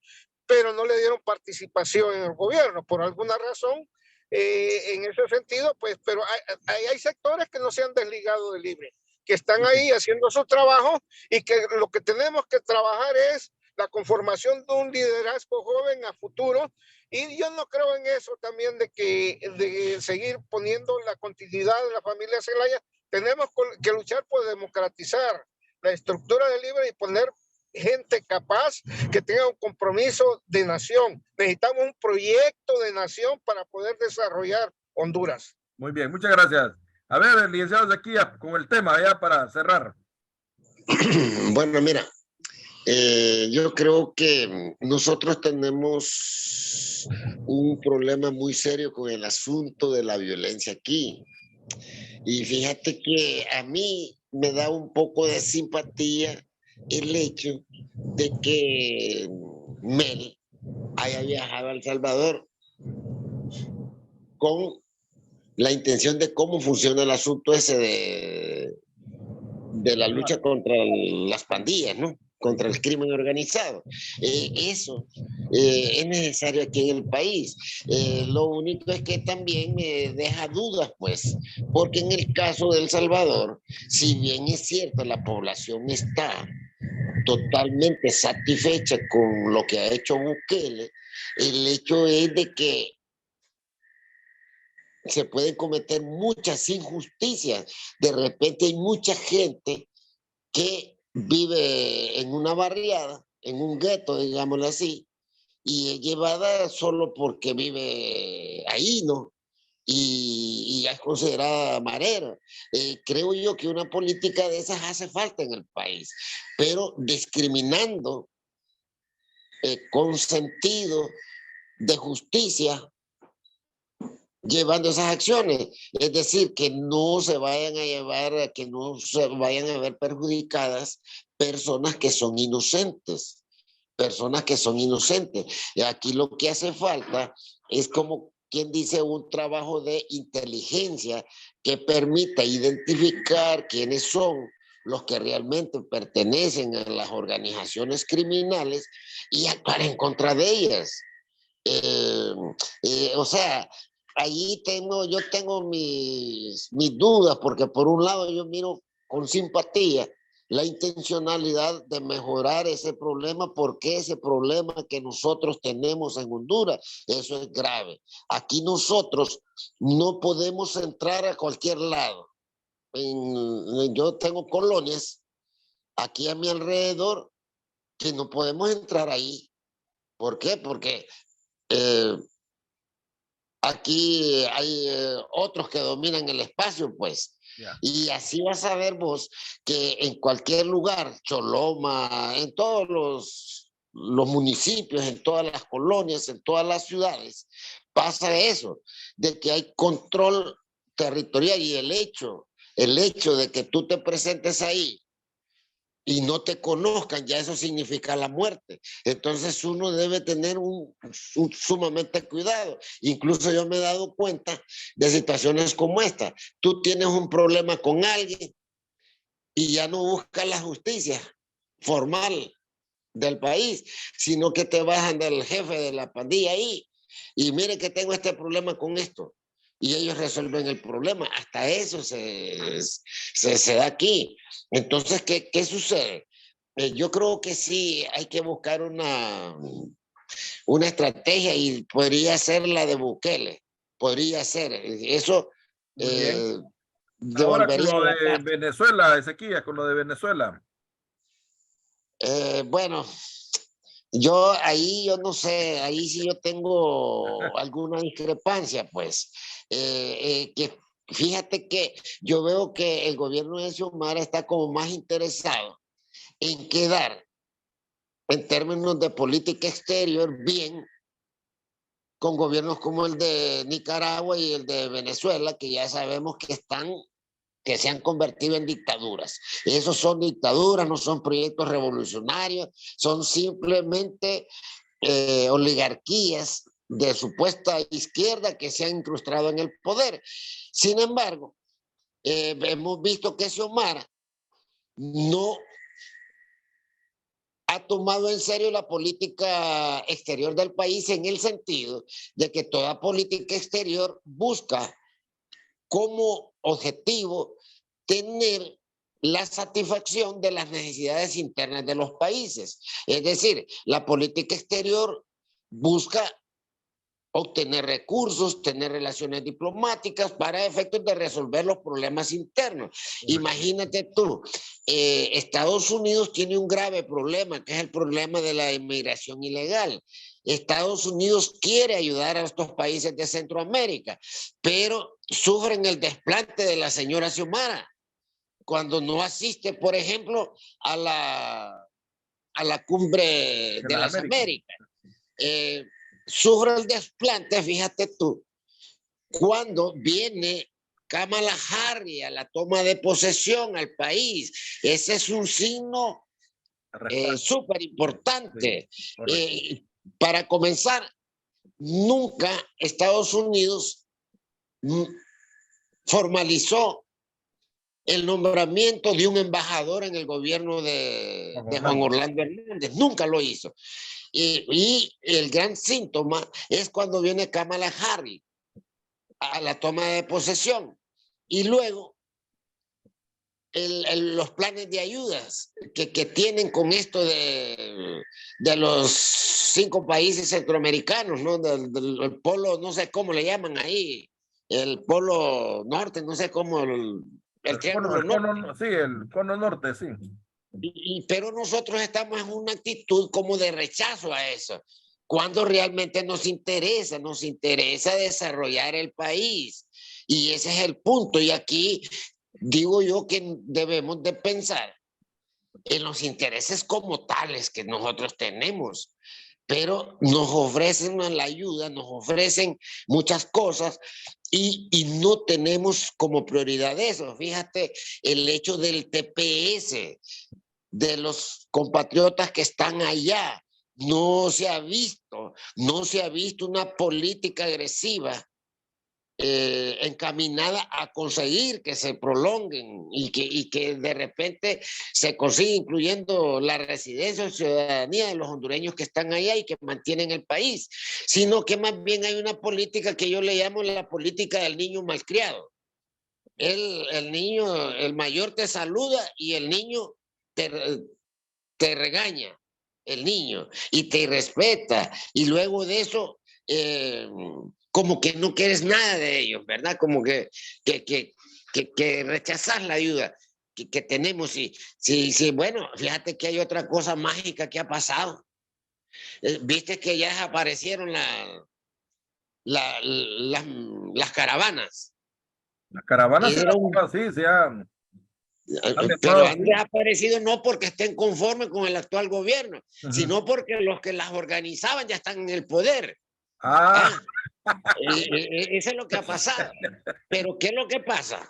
pero no le dieron participación en el gobierno por alguna razón. En ese sentido, pues, pero hay sectores que no se han desligado de Libre, que están ahí haciendo su trabajo y que lo que tenemos que trabajar es la conformación de un liderazgo joven a futuro. Y yo no creo en eso también de seguir poniendo la continuidad de la familia Zelaya. Tenemos que luchar por democratizar la estructura de Libre y poner gente capaz que tenga un compromiso de nación. Necesitamos un proyecto de nación para poder desarrollar Honduras. Muy bien, muchas gracias. A ver, licenciado Zequías, con el tema ya para cerrar. Bueno, mira, yo creo que nosotros tenemos un problema muy serio con el asunto de la violencia aquí. Y fíjate que a mí me da un poco de simpatía el hecho de que Mel haya viajado a El Salvador con la intención de cómo funciona el asunto ese de la lucha contra las pandillas, ¿no? Contra el crimen organizado. Eso es necesario aquí en el país. Lo único es que también me deja dudas, pues, porque en el caso de El Salvador, si bien es cierto, la población está totalmente satisfecha con lo que ha hecho Bukele, el hecho es de que se pueden cometer muchas injusticias. De repente hay mucha gente que vive en una barriada, en un gueto, digámoslo así, y es llevada solo porque vive ahí, ¿no? Y es considerada marera. Creo yo que una política de esas hace falta en el país, pero discriminando con sentido de justicia, llevando esas acciones. Es decir, que no se vayan a llevar, que no se vayan a ver perjudicadas personas que son inocentes. Personas que son inocentes. Y aquí lo que hace falta es, como quien dice, un trabajo de inteligencia que permita identificar quiénes son los que realmente pertenecen a las organizaciones criminales y actuar en contra de ellas. O sea, yo tengo mis dudas, porque por un lado yo miro con simpatía la intencionalidad de mejorar ese problema, porque ese problema que nosotros tenemos en Honduras, eso es grave. Aquí nosotros no podemos entrar a cualquier lado. Yo tengo colonias aquí a mi alrededor que no podemos entrar ahí. ¿Por qué? Porque aquí hay otros que dominan el espacio, pues. Ya. Y así vas a ver vos que en cualquier lugar, Choloma, en todos los municipios, en todas las colonias, en todas las ciudades, pasa eso, de que hay control territorial, y el hecho de que tú te presentes ahí y no te conozcan, ya eso significa la muerte. Entonces uno debe tener un sumamente cuidado. Incluso yo me he dado cuenta de situaciones como esta. Tú tienes un problema con alguien y ya no buscas la justicia formal del país, sino que te bajan del jefe de la pandilla ahí y mire que tengo este problema con esto. Y ellos resuelven el problema. Hasta eso se da aquí. Entonces, ¿qué sucede? Yo creo que sí hay que buscar una estrategia, y podría ser la de Bukele. Podría ser. Eso Muy bien. Ahora con devolvería lo la de paz. Venezuela, Ezequiel, con lo de Venezuela. Bueno, yo no sé, ahí sí yo tengo alguna discrepancia, pues. Que fíjate que yo veo que el gobierno de Xiomara está como más interesado en quedar, en términos de política exterior, bien con gobiernos como el de Nicaragua y el de Venezuela, que ya sabemos que se han convertido en dictaduras. Esos son dictaduras, no son proyectos revolucionarios, son simplemente oligarquías de supuesta izquierda que se han incrustado en el poder. Sin embargo, hemos visto que Xiomara no ha tomado en serio la política exterior del país, en el sentido de que toda política exterior busca como objetivo tener la satisfacción de las necesidades internas de los países. Es decir, la política exterior busca obtener recursos, tener relaciones diplomáticas para efectos de resolver los problemas internos. Imagínate tú, Estados Unidos tiene un grave problema, que es el problema de la inmigración ilegal. Estados Unidos quiere ayudar a estos países de Centroamérica, pero sufren el desplante de la señora Xiomara cuando no asiste, por ejemplo, a la cumbre de las Américas. Sufre el desplante, fíjate tú, cuando viene Kamala Harris a la toma de posesión al país. Ese es un signo súper importante. Sí, para comenzar, nunca Estados Unidos formalizó el nombramiento de un embajador en el gobierno de Juan Orlando Hernández. Nunca lo hizo. Y el gran síntoma es cuando viene Kamala Harris a la toma de posesión. Y luego los planes de ayudas que tienen con esto de los 5 países centroamericanos, ¿no? Del polo, no sé cómo le llaman ahí, el polo norte, no sé cómo, el triángulo norte. Sí, el cono norte, sí. Pero nosotros estamos en una actitud como de rechazo a eso, cuando realmente nos interesa desarrollar el país. Y ese es el punto. Y aquí digo yo que debemos de pensar en los intereses como tales que nosotros tenemos, pero nos ofrecen la ayuda, nos ofrecen muchas cosas y no tenemos como prioridad eso. Fíjate el hecho del TPS, de los compatriotas que están allá. No se ha visto una política agresiva encaminada a conseguir que se prolonguen y que de repente se consiga, incluyendo la residencia o ciudadanía de los hondureños que están allá y que mantienen el país, sino que más bien hay una política que yo le llamo la política del niño malcriado. El niño, el mayor te saluda y el niño te regaña, el niño, y te respeta, y luego de eso como que no quieres nada de ellos, ¿verdad? Como que rechazas la ayuda que tenemos. Sí, bueno, fíjate que hay otra cosa mágica que ha pasado. Viste que ya aparecieron las caravanas. Las caravanas sí, se han pero dejado, han desaparecido no porque estén conformes con el actual gobierno, sino porque los que las organizaban ya están en el poder. Eso es lo que ha pasado. Pero ¿qué es lo que pasa?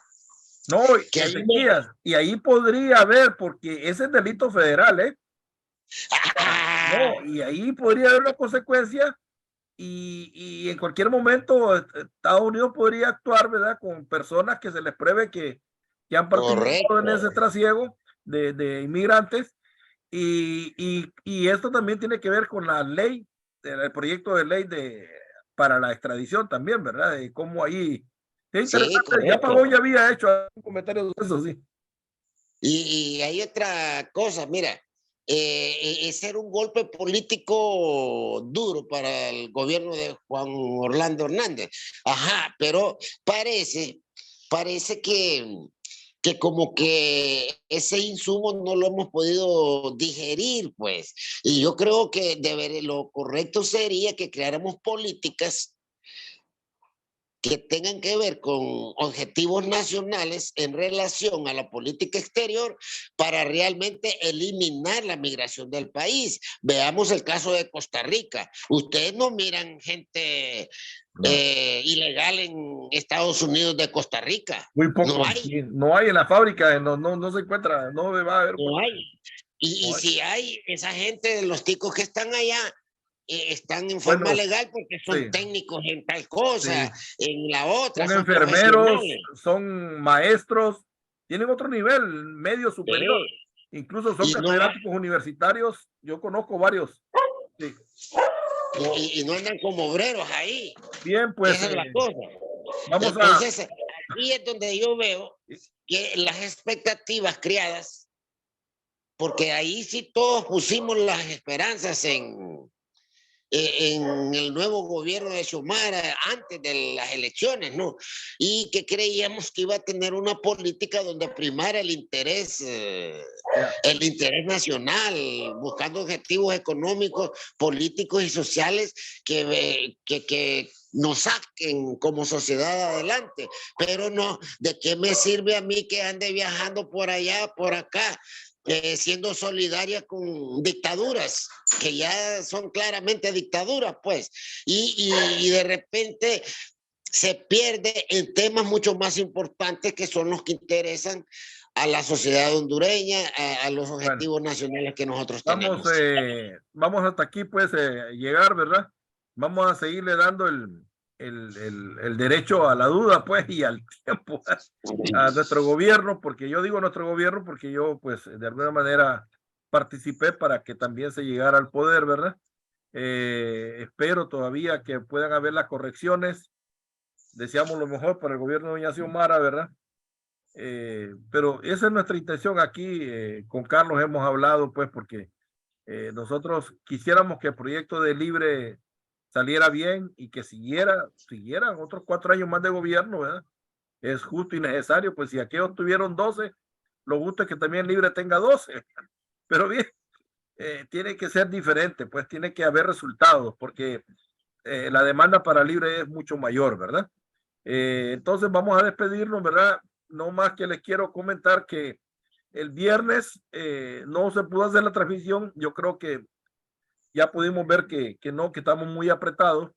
No, que y ahí podría haber, porque ese es delito federal, ¿eh? No, y ahí podría haber una consecuencia y en cualquier momento Estados Unidos podría actuar, ¿verdad? Con personas que se les pruebe que han participado en ese trasiego de inmigrantes y esto también tiene que ver con la ley, el proyecto de ley para la extradición también, ¿verdad? De cómo ahí... Sí, ya Pagón ya había hecho un comentario de eso, sí. Y hay otra cosa, mira, ese era un golpe político duro para el gobierno de Juan Orlando Hernández. Ajá, pero parece que como que ese insumo no lo hemos podido digerir, pues. Y yo creo que lo correcto sería que creáramos políticas que tengan que ver con objetivos nacionales en relación a la política exterior para realmente eliminar la migración del país. Veamos el caso de Costa Rica. Ustedes no miran gente ilegal en Estados Unidos de Costa Rica. Muy poco. No hay en la fábrica, no se encuentra, no va a haber. No hay. Y si hay, esa gente, los ticos que están allá, están en forma legal porque son técnicos en tal cosa, en la otra. Son enfermeros, son maestros, tienen otro nivel, medio superior. Incluso son catedráticos universitarios. Yo conozco varios. Sí. Y no andan como obreros ahí. Bien, pues. Esa es la cosa. Entonces, aquí es donde yo veo que las expectativas creadas, porque ahí sí todos pusimos las esperanzas en el nuevo gobierno de Xiomara antes de las elecciones, ¿no? Y que creíamos que iba a tener una política donde primara el interés nacional, buscando objetivos económicos, políticos y sociales que nos saquen como sociedad adelante. Pero no, ¿de qué me sirve a mí que ande viajando por allá, por acá? Siendo solidaria con dictaduras que ya son claramente dictaduras, pues, y de repente se pierde en temas mucho más importantes que son los que interesan a la sociedad hondureña, a los objetivos nacionales que nosotros tenemos. Vamos hasta aquí, pues, llegar, ¿verdad? Vamos a seguirle dando el derecho a la duda, pues, y al tiempo a nuestro gobierno, porque yo digo nuestro gobierno porque yo, pues, de alguna manera participé para que también se llegara al poder, ¿verdad? Espero todavía que puedan haber las correcciones. Deseamos lo mejor para el gobierno de doña Xiomara, ¿verdad? Pero esa es nuestra intención aquí. Con Carlos hemos hablado, pues, porque nosotros quisiéramos que el proyecto de Libre saliera bien y que siguieran otros 4 años más de gobierno, ¿verdad? Es justo y necesario, pues si aquellos tuvieron 12, lo justo es que también Libre tenga 12. Pero bien, tiene que ser diferente, pues tiene que haber resultados, porque la demanda para libre es mucho mayor, ¿verdad? Entonces vamos a despedirnos, ¿verdad? No más que les quiero comentar que el viernes no se pudo hacer la transmisión. Yo creo que ya pudimos ver que no, que estamos muy apretados.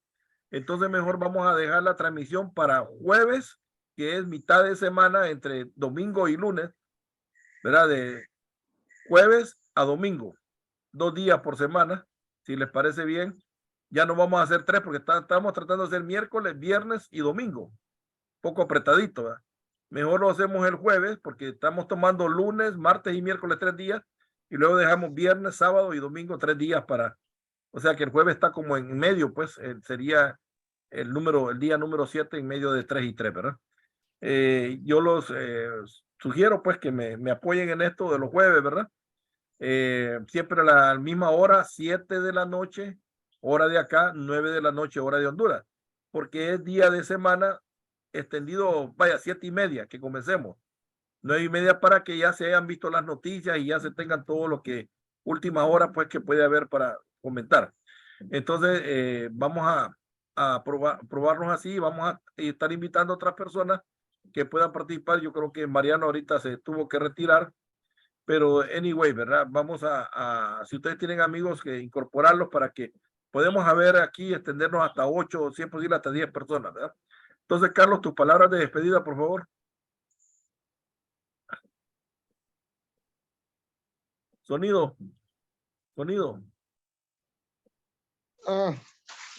Entonces mejor vamos a dejar la transmisión para jueves, que es mitad de semana entre domingo y lunes, ¿verdad? De jueves a domingo, 2 días por semana, si les parece bien. Ya no vamos a hacer 3 porque estamos tratando de hacer miércoles, viernes y domingo. Poco apretadito, ¿verdad? Mejor lo hacemos el jueves porque estamos tomando lunes, martes y miércoles 3 días y luego dejamos viernes, sábado y domingo 3 días para, o sea que el jueves está como en medio, pues sería el día número 7 en medio de 3 y 3, ¿verdad? Yo los sugiero pues que me apoyen en esto de los jueves, ¿verdad? Siempre a la misma hora, 7 de la noche, hora de acá, 9 de la noche, hora de Honduras, porque es día de semana extendido, vaya, 7:30 que comencemos, 9:30 para que ya se hayan visto las noticias y ya se tengan todo lo que última hora pues que puede haber para comentar. Entonces vamos a probarnos así, vamos a estar invitando a otras personas que puedan participar. Yo creo que Mariano ahorita se tuvo que retirar, pero anyway, ¿verdad? Vamos si ustedes tienen amigos, que incorporarlos para que podemos haber aquí, extendernos hasta 8 o 100 posible hasta 10 personas, ¿verdad? Entonces, Carlos, tus palabras de despedida, por favor. Sonido.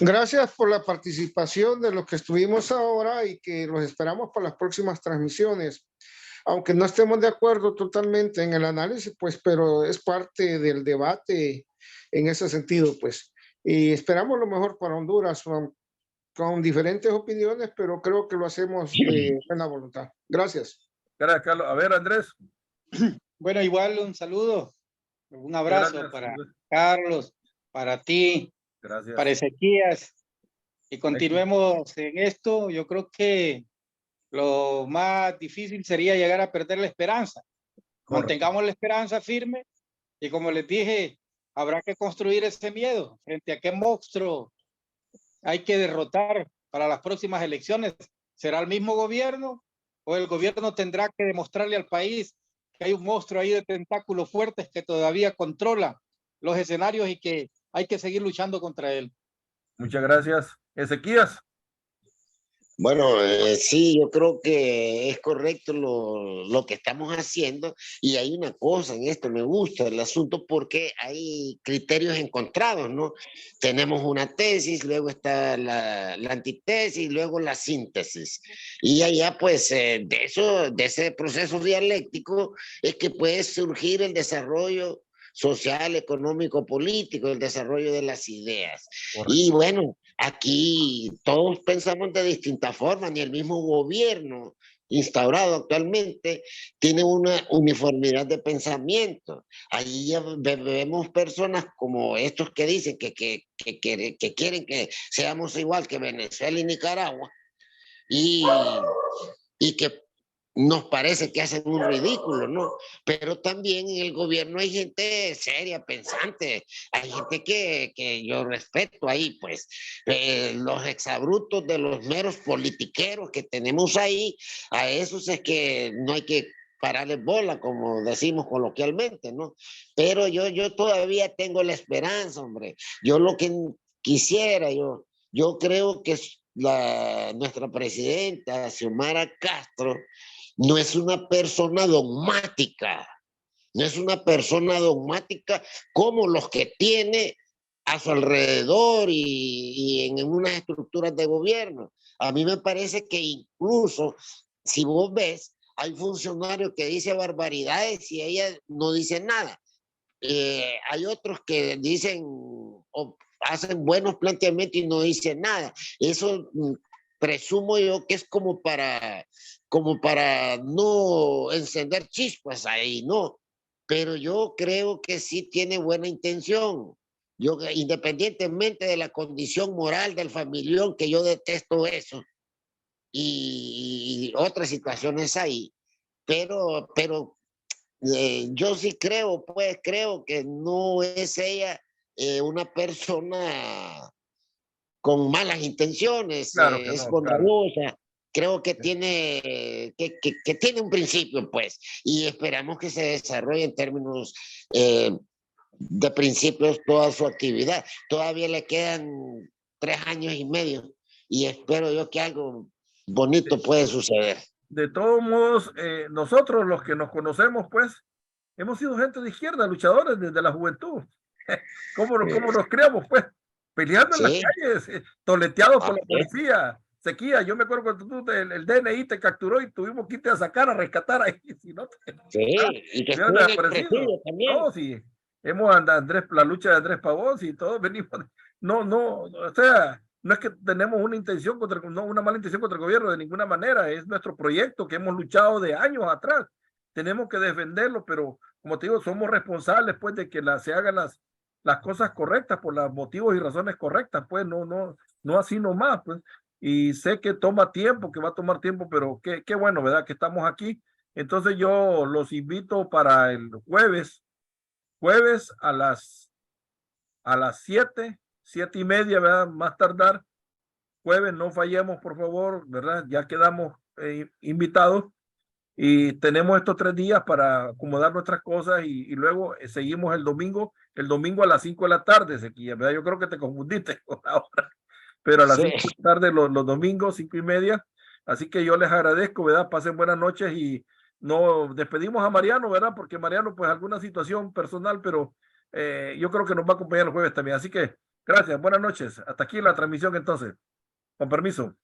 Gracias por la participación de los que estuvimos ahora y que los esperamos para las próximas transmisiones. Aunque no estemos de acuerdo totalmente en el análisis, pues, pero es parte del debate en ese sentido, pues. Y esperamos lo mejor para Honduras, con diferentes opiniones, pero creo que lo hacemos de buena voluntad. Gracias. Gracias, Carlos. A ver, Andrés. Bueno, igual un saludo, un abrazo Gracias, para Andrés. Carlos, para ti, Gracias. para Ezequías, y continuemos en esto. Yo creo que lo más difícil sería llegar a perder la esperanza. Mantengamos la esperanza firme y, como les dije, habrá que construir ese miedo frente a qué monstruo hay que derrotar para las próximas elecciones. ¿Será el mismo gobierno o el gobierno tendrá que demostrarle al país que hay un monstruo ahí de tentáculos fuertes que todavía controla los escenarios y que hay que seguir luchando contra él? Muchas gracias. Ezequías. Bueno, sí, yo creo que es correcto lo que estamos haciendo, y hay una cosa en esto, me gusta el asunto porque hay criterios encontrados, ¿no? Tenemos una tesis, luego está la antitesis, luego la síntesis, y allá pues de ese proceso dialéctico es que puede surgir el desarrollo social, económico, político, el desarrollo de las ideas. Correcto. Y bueno, aquí todos pensamos de distintas formas, ni el mismo gobierno instaurado actualmente tiene una uniformidad de pensamiento. Ahí ya vemos personas como estos que dicen que quieren que seamos igual que Venezuela y Nicaragua, y que nos parece que hacen un ridículo, ¿no? Pero también en el gobierno hay gente seria, pensante, hay gente que yo respeto ahí, pues, los exabrutos de los meros politiqueros que tenemos ahí, a esos es que no hay que pararles bola, como decimos coloquialmente, ¿no? Pero yo todavía tengo la esperanza, hombre. Yo lo que quisiera, yo creo que nuestra presidenta, Xiomara Castro, no es una persona dogmática, no es una persona dogmática como los que tiene a su alrededor y en unas estructuras de gobierno. A mí me parece que incluso, si vos ves, hay funcionarios que dicen barbaridades y ella no dice nada. Hay otros que dicen o hacen buenos planteamientos y no dicen nada. Eso presumo yo que es como para no encender chispas ahí, ¿no? Pero yo creo que sí tiene buena intención. Yo, independientemente de la condición moral del familión, que yo detesto eso, y otras situaciones ahí, pero yo sí creo, pues creo que no es ella una persona con malas intenciones, Claro que es no, claro. bondadosa. Creo que tiene, que tiene un principio, pues, y esperamos que se desarrolle en términos de principios toda su actividad. Todavía le quedan 3 años y medio y espero yo que algo bonito puede suceder. De todos modos, nosotros los que nos conocemos, pues, hemos sido gente de izquierda, luchadores desde la juventud. ¿Cómo nos creamos, pues? Peleando en las Sí, calles, toleteados por la pues, policía. Sequía, yo me acuerdo cuando el DNI te capturó y tuvimos que irte a sacar, a rescatar ahí, si no te sí, y que hubieran estuvo en el desaparecido. presidio también. No, sí, hemos andado, Andrés, la lucha de Andrés Pavón, y todos venimos, no, o sea, no es que tenemos una intención contra, no, una mala intención contra el gobierno de ninguna manera, es nuestro proyecto que hemos luchado de años atrás, tenemos que defenderlo, pero como te digo, somos responsables pues de que se hagan las cosas correctas por los motivos y razones correctas, pues no así nomás, pues, y sé que toma tiempo, que va a tomar tiempo, pero qué bueno, ¿verdad? Que estamos aquí. Entonces yo los invito para el jueves a las 7:30, ¿verdad? Más tardar. Jueves, no fallemos, por favor, ¿verdad? Ya quedamos invitados y tenemos estos 3 días para acomodar nuestras cosas y luego seguimos el domingo a las 5 de la tarde, Sequilla, ¿verdad? Yo creo que te confundiste con la hora, pero a las 5 de la tarde los domingos, 5:30. Así que yo les agradezco, ¿verdad? Pasen buenas noches y no despedimos a Mariano, ¿verdad? Porque Mariano, pues alguna situación personal, pero yo creo que nos va a acompañar el jueves también. Así que gracias, buenas noches. Hasta aquí la transmisión entonces. Con permiso.